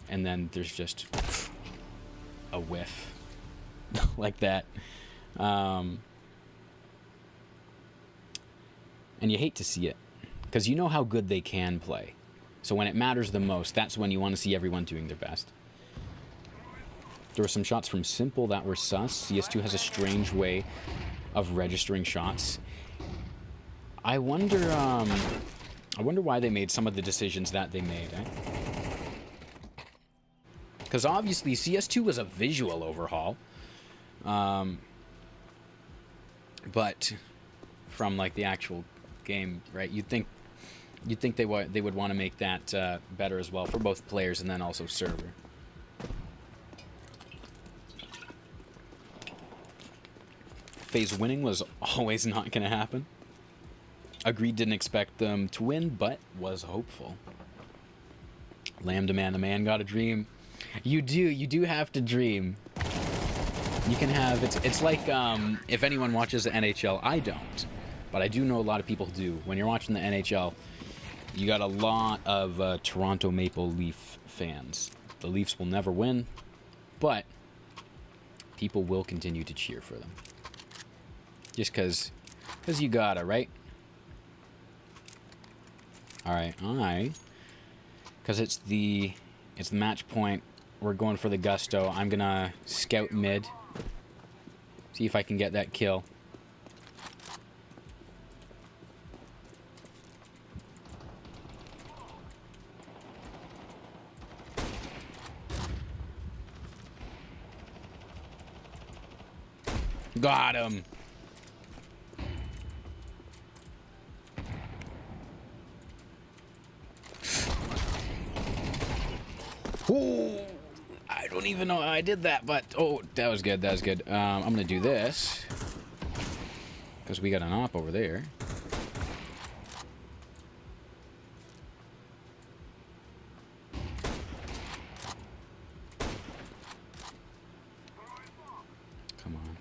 And then there's just a whiff. Like that. And you hate to see it, because you know how good they can play. So when it matters the most, that's when you want to see everyone doing their best. There were some shots from Simple that were sus. CS2 has a strange way of registering shots. I wonder why they made some of the decisions that they made, eh? Because obviously CS2 was a visual overhaul. But from like the actual game, right? You'd think they would want to make that better as well for both players and then also server. FaZe winning was always not going to happen. Agreed, didn't expect them to win, but was hopeful. Lambda man, the man got a dream. You do have to dream. You can have, it's like, if anyone watches the NHL, I don't, but I do know a lot of people do. When you're watching the NHL, you got a lot of Toronto Maple Leaf fans. The Leafs will never win, but people will continue to cheer for them. Just because you gotta, right? Alright, because it's the match point. We're going for the gusto. I'm gonna scout mid. See if I can get that kill. Got him. Ooh, I don't even know how I did that, but oh, that was good. That was good. I'm gonna do this because we got an op over there. Come on.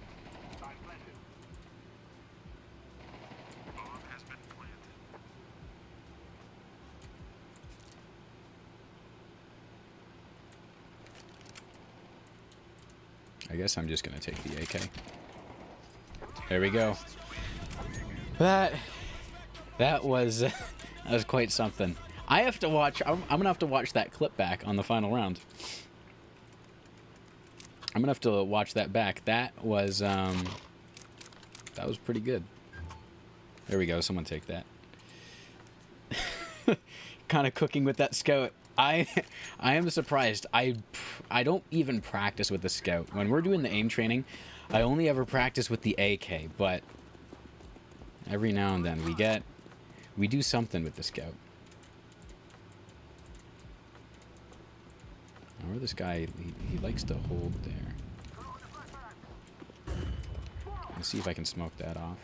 I guess I'm just gonna take the AK. There we go. That was that was quite something. I have to watch. I'm gonna have to watch that clip back on the final round. I'm gonna have to watch that back. That was pretty good. There we go. Someone take that. Kind of cooking with that scout. I am surprised. I don't even practice with the scout. When we're doing the aim training, I only ever practice with the AK, but every now and then we do something with the scout. Now where this guy, he likes to hold there. Let's see if I can smoke that off.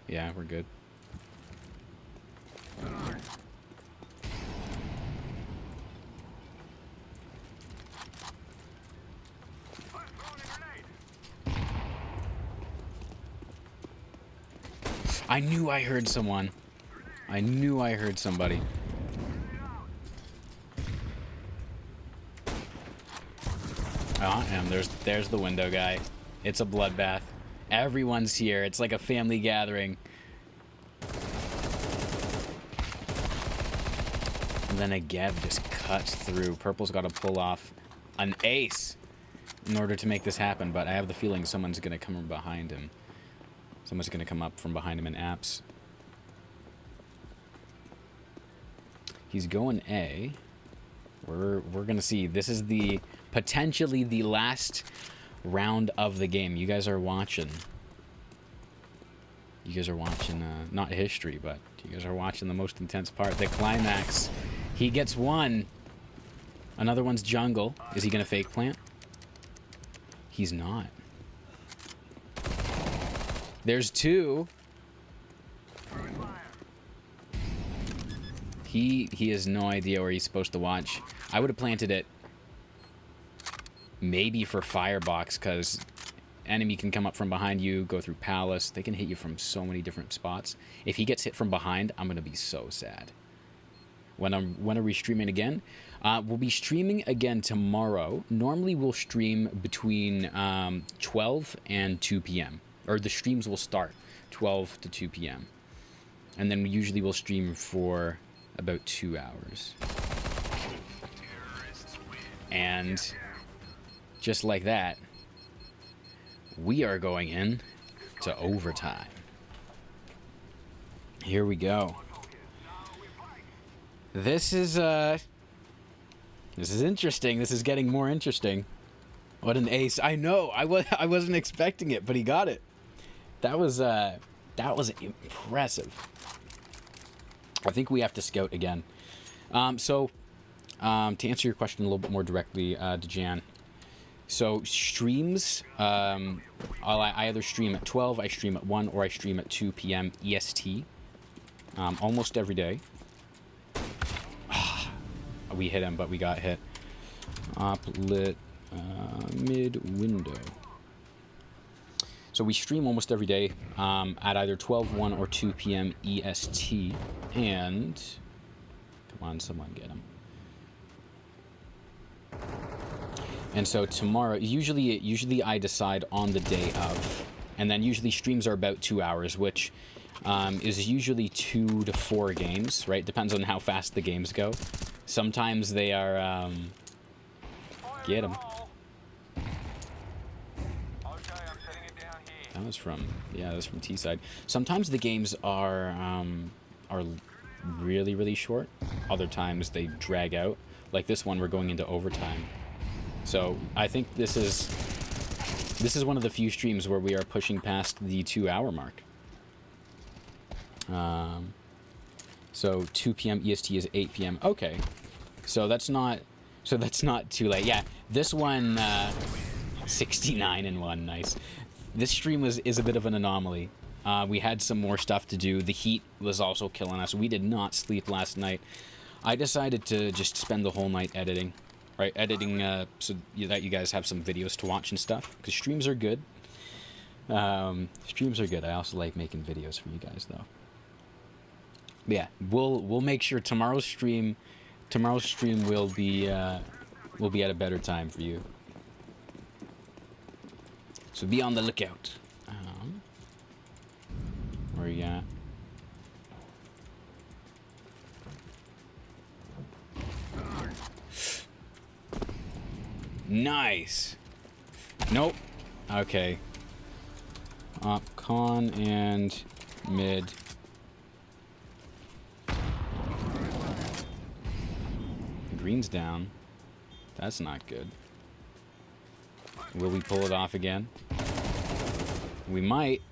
Yeah, we're good. I knew I heard someone. I knew I heard somebody. Oh, and there's the window guy. It's a bloodbath. Everyone's here. It's like a family gathering. And then a Gev just cuts through. Purple's got to pull off an ace in order to make this happen, but I have the feeling someone's going to come from behind him. Someone's going to come up from behind him in apps. He's going A. We're going to see. This is the potentially the last round of the game. You guys are watching. You guys are watching, not history, but you guys are watching the most intense part. The climax. He gets one. Another one's jungle. Is he going to fake plant? He's not. There's two. He has no idea where he's supposed to watch. I would have planted it maybe for firebox, because enemy can come up from behind you, go through palace. They can hit you from so many different spots. If he gets hit from behind, I'm gonna be so sad. When are we streaming again? We'll be streaming again tomorrow. Normally we'll stream between 12 and 2 p.m. Or the streams will start 12 to 2 p.m. And then we usually will stream for about 2 hours. And just like that, we are going in to overtime. Here we go. This is interesting. This is getting more interesting. What an ace. I know. I wasn't expecting it, but he got it. That was impressive. I think we have to scout again. To answer your question a little bit more directly, Dejan. So streams, I either stream at 12, I stream at 1, or I stream at 2 p.m. EST. Almost every day. We hit him, but we got hit. Lit mid window. So we stream almost every day at either 12, 1, or 2 p.m. EST. And come on, someone get him. And so tomorrow, usually I decide on the day of, and then usually streams are about 2 hours, which is usually 2 to 4 games, right? Depends on how fast the games go. Sometimes they are, get them. That was from, yeah, that was from T-side. Sometimes the games are really, really short. Other times they drag out. Like this one, we're going into overtime. So I think this is one of the few streams where we are pushing past the 2-hour mark. So 2 p.m. EST is 8 p.m. Okay, so that's not too late. Yeah, this one 69-1, nice. This stream is a bit of an anomaly. We had some more stuff to do. The heat was also killing us. We did not sleep last night. I decided to just spend the whole night editing. Right, editing so that you guys have some videos to watch and stuff. Because streams are good. Streams are good. I also like making videos for you guys, though. But yeah, we'll make sure tomorrow's stream will be at a better time for you. So be on the lookout. Where are you at? Nice. Nope. Okay. Con and mid. Green's down. That's not good. Will we pull it off again? We might.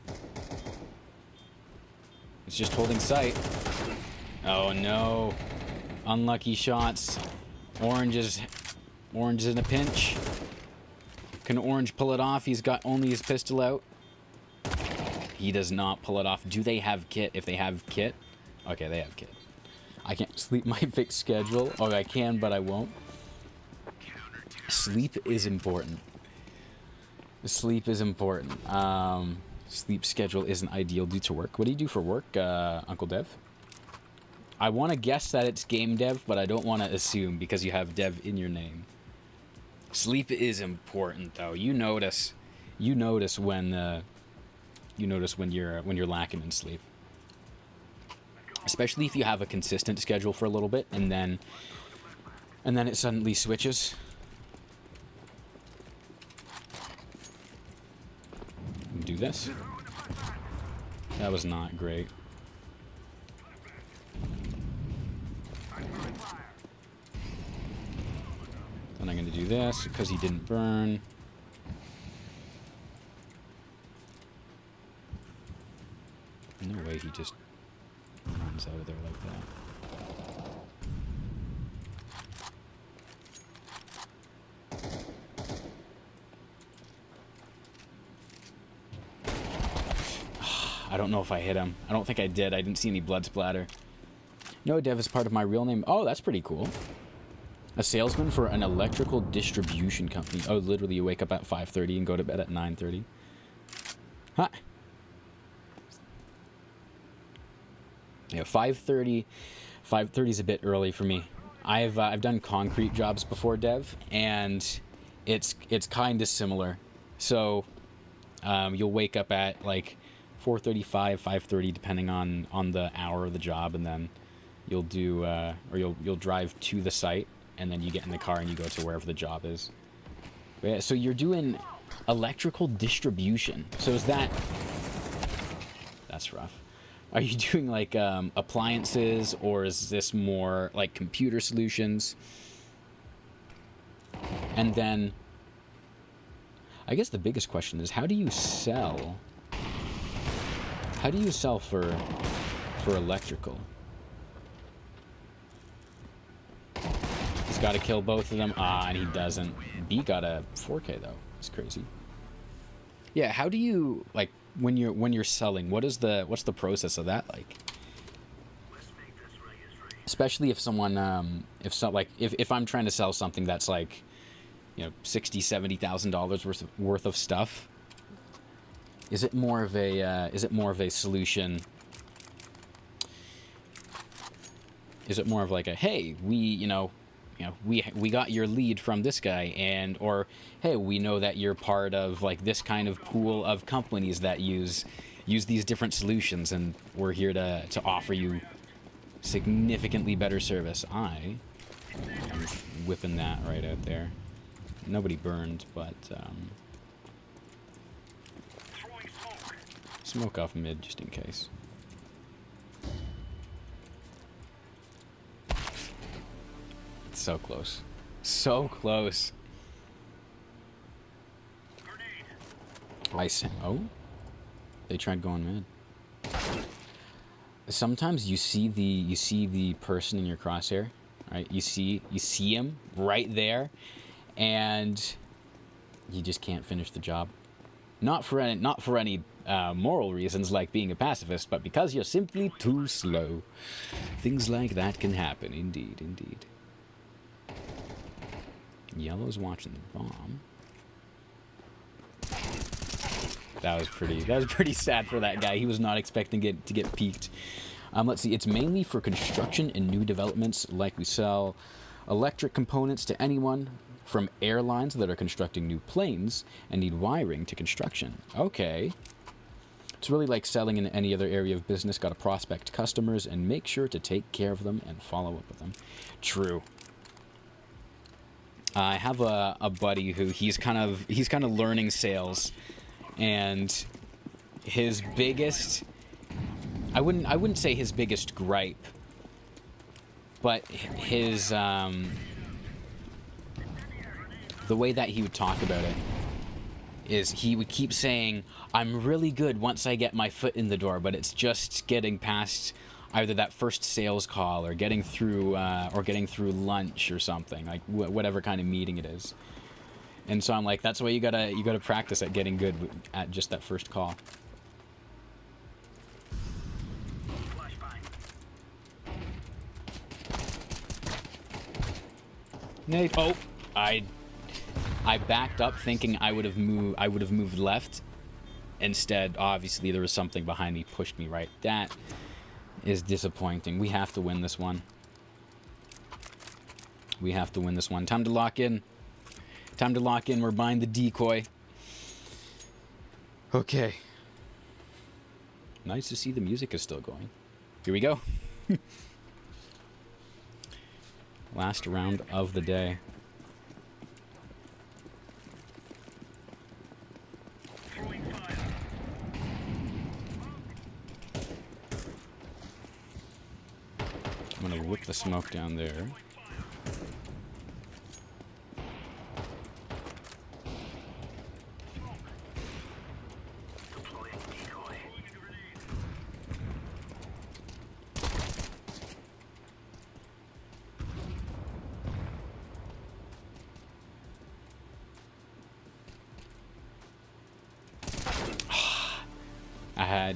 It's just holding sight. Oh no. Unlucky shots. Orange is in a pinch. Can Orange pull it off? He's got only his pistol out. He does not pull it off. Do they have kit? If they have kit. Okay, they have kit. I can't sleep my fixed schedule. Oh, I can, but I won't. Sleep is important. Sleep is important. Sleep schedule isn't ideal due to work. What do you do for work, Uncle Dev? I want to guess that it's game dev, but I don't want to assume because you have dev in your name. Sleep is important, though. You notice when you're lacking in sleep. Especially if you have a consistent schedule for a little bit and then it suddenly switches. Do this. That was not great. Then I'm going to do this because he didn't burn. No way he just runs out of there like that. I don't know if I hit him. I don't think I did. I didn't see any blood splatter. No, Dev is part of my real name. Oh, that's pretty cool. A salesman for an electrical distribution company. Oh, literally you wake up at 5:30 and go to bed at 9:30. Huh. Yeah, 5:30 is a bit early for me. I've done concrete jobs before, Dev, and it's kind of similar. So you'll wake up at like 4:35, 5:30, depending on the hour of the job, and then you'll do you'll drive to the site, and then you get in the car and you go to wherever the job is. Yeah, so you're doing electrical distribution. So is that... That's rough. Are you doing like appliances, or is this more like computer solutions? And then I guess the biggest question is, how do you sell? How do you sell for electrical? He's got to kill both of them. Ah, and he doesn't. B got a 4K though. It's crazy. Yeah, how do you, like, when you're selling, what's the process of that like? Especially if someone if I'm trying to sell something that's like, you know, $60,000-$70,000 worth of stuff, is it more of a solution? Is it more of like a, hey, we got your lead from this guy, and, or hey, we know that you're part of like this kind of pool of companies that use these different solutions, and we're here to offer you significantly better service. I'm whipping that right out there. Nobody burned, but smoke off mid just in case. It's so close. So close. Oh, they tried going mid. Sometimes you see the person in your crosshair, right? You see him right there, and you just can't finish the job. Not for any moral reasons like being a pacifist, but because you're simply too slow. Things like that can happen, indeed, indeed. Yellow's watching the bomb. That was pretty sad for that guy. He was not expecting it to get peaked. Let's see. It's mainly for construction and new developments, like we sell electric components to anyone from airlines that are constructing new planes and need wiring to construction. Okay. It's really like selling in any other area of business. Got to prospect customers and make sure to take care of them and follow up with them. True. I have a buddy who he's kind of learning sales, and his biggest, I wouldn't say his biggest gripe, but his the way that he would talk about it is he would keep saying, I'm really good once I get my foot in the door, but it's just getting past either that first sales call or getting through lunch or something, like whatever kind of meeting it is. And so I'm like, that's why you gotta practice at getting good at just that first call. Nate, oh, I backed up thinking I would have moved left. Instead, obviously there was something behind me, pushed me right. That is disappointing. We have to win this one. We have to win this one. Time to lock in. Time to lock in. We're buying the decoy. Okay. Nice to see the music is still going. Here we go. Last round of the day. I'm gonna whip the smoke down there.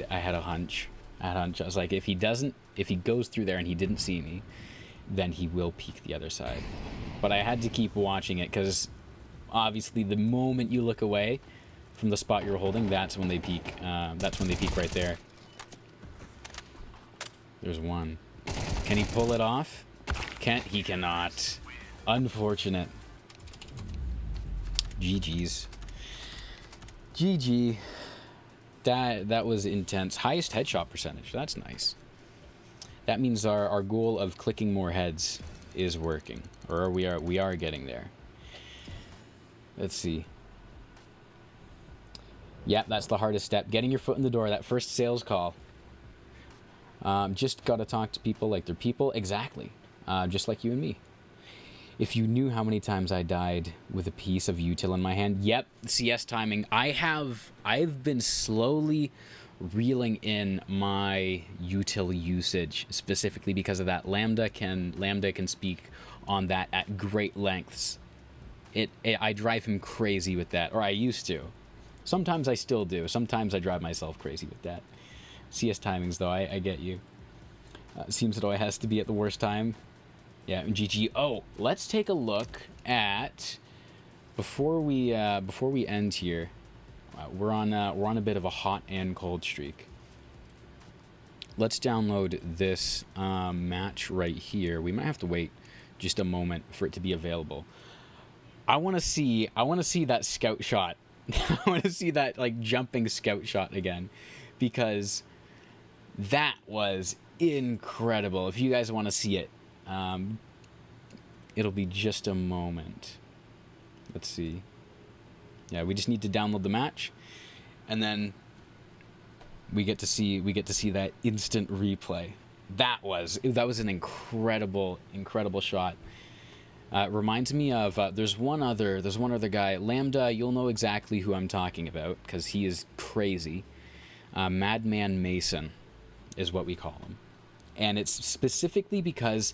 I had a hunch. I was like, if he goes through there and he didn't see me, then he will peek the other side. But I had to keep watching it, because obviously the moment you look away from the spot you're holding, that's when they peek. That's when they peek right there. There's one. Can he pull it off? He cannot. Unfortunate. GG's. GG. That was intense. Highest headshot percentage. That's nice. That means our goal of clicking more heads is working, or we are getting there. Let's see. Yep, that's the hardest step. Getting your foot in the door, that first sales call. Just gotta talk to people like they're people. Exactly. Just like you and me. If you knew how many times I died with a piece of util in my hand. Yep, CS timing. I've been slowly reeling in my util usage, specifically because of that. Lambda can speak on that at great lengths. I drive him crazy with that, or I used to. Sometimes I still do. Sometimes I drive myself crazy with that. CS timings, though, I get you. Seems that it has to be at the worst time. Yeah, GG. Oh, let's take a look at before we end here. We're on a bit of a hot and cold streak. Let's download this match right here. We might have to wait just a moment for it to be available. I want to see that scout shot. I want to see that like jumping scout shot again, because that was incredible. If you guys want to see it, it'll be just a moment. Let's see. Yeah, we just need to download the match, and then we get to see that instant replay. That was an incredible shot. Reminds me of there's one other guy, Lambda. You'll know exactly who I'm talking about because he is crazy. Madman Mason is what we call him, and it's specifically because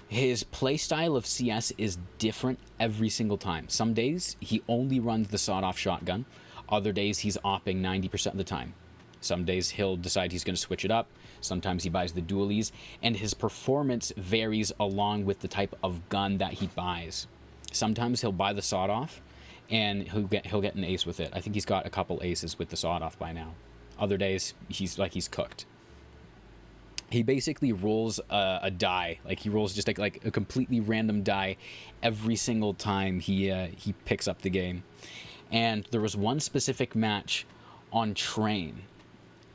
his playstyle of CS is different every single time. Some days he only runs the sawed-off shotgun. Other days he's opping 90% of the time. Some days he'll decide he's going to switch it up. Sometimes he buys the dualies, and his performance varies along with the type of gun that he buys. Sometimes he'll buy the sawed-off, and he'll get an ace with it. I think he's got a couple aces with the sawed-off by now. Other days he's cooked. He basically rolls a die, like he rolls just like a completely random die every single time he picks up the game. And there was one specific match on Train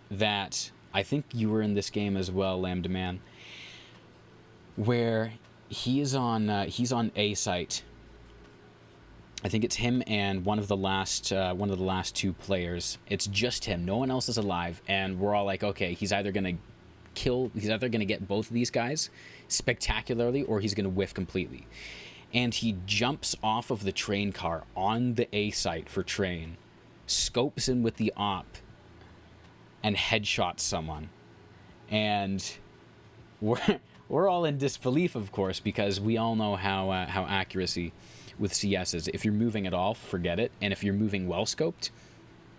that I think you were in this game as well, Lambda Man, where he's on A site. I think it's him and one of the last two players. It's just him. No one else is alive, and we're all like, okay, he's either gonna get both of these guys spectacularly, or he's gonna whiff completely. And he jumps off of the train car on the A site for Train, scopes in with the op, and headshots someone. And we're all in disbelief, of course, because we all know how accuracy with CS is. If you're moving at all, forget it. And if you're moving well scoped,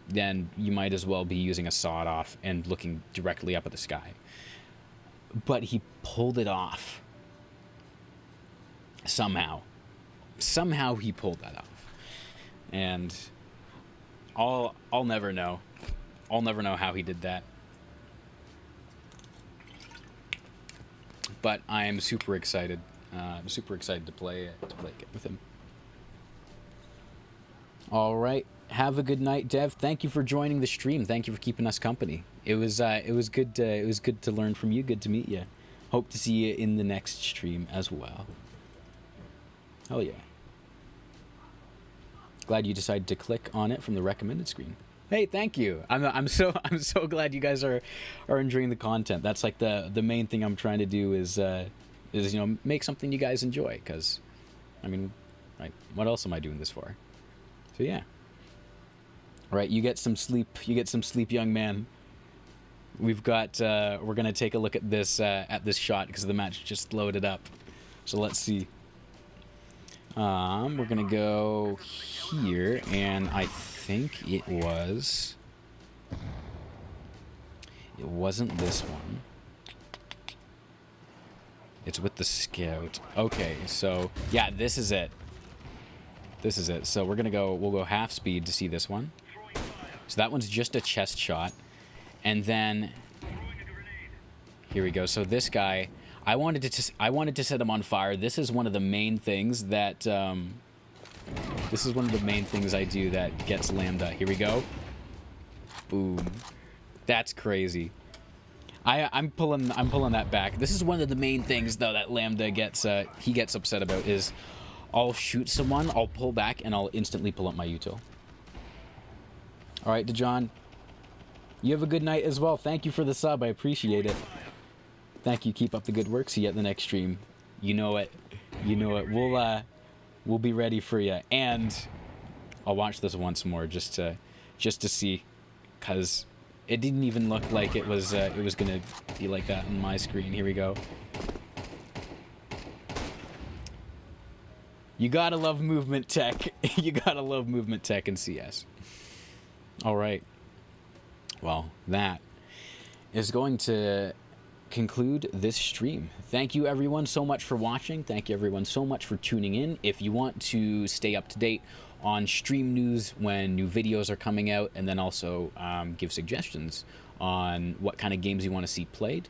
then you might as well be using a sawed off and looking directly up at the sky. But he pulled it off. Somehow he pulled that off. And I'll never know. I'll never know how he did that. But I am super excited. I'm super excited to play it with him. All right. Have a good night, Dev. Thank you for joining the stream. Thank you for keeping us company. It was good to learn from you. Good to meet you. Hope to see you in the next stream as well. Hell yeah. Glad you decided to click on it from the recommended screen. Hey, thank you. I'm so glad you guys are enjoying the content. That's like the main thing I'm trying to do is make something you guys enjoy, cuz I mean, like, what else am I doing this for? So yeah. All right, you get some sleep, young man. We've got we're going to take a look at this shot because the match just loaded up. So let's see. We're going to go here, and I think it wasn't this one. It's with the scout. Okay, so yeah, this is it. So we'll go half speed to see this one. So that one's just a chest shot. And then here we go. So this guy, I wanted to set him on fire. This is one of the main things that I do that gets Lambda. Here we go. Boom. That's crazy. I'm pulling that back. This is one of the main things though that Lambda gets upset about is I'll shoot someone, I'll pull back, and I'll instantly pull up my util. All right, DeJohn. You have a good night as well. Thank you for the sub. I appreciate it. Thank you. Keep up the good work. See you at the next stream. You know it. You know it. We'll be ready for you. And I'll watch this once more just to see, cause it didn't even look like it was gonna be like that on my screen. Here we go. You gotta love movement tech. You gotta love movement tech in CS. All right. Well, that is going to conclude this stream. Thank you everyone so much for watching. Thank you everyone so much for tuning in. If you want to stay up to date on stream news when new videos are coming out, and then also give suggestions on what kind of games you want to see played,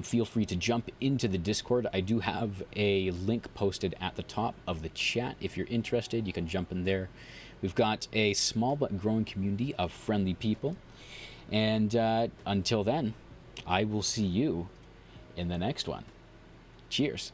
feel free to jump into the Discord. I do have a link posted at the top of the chat. If you're interested, you can jump in there. We've got a small but growing community of friendly people. And until then, I will see you in the next one. Cheers.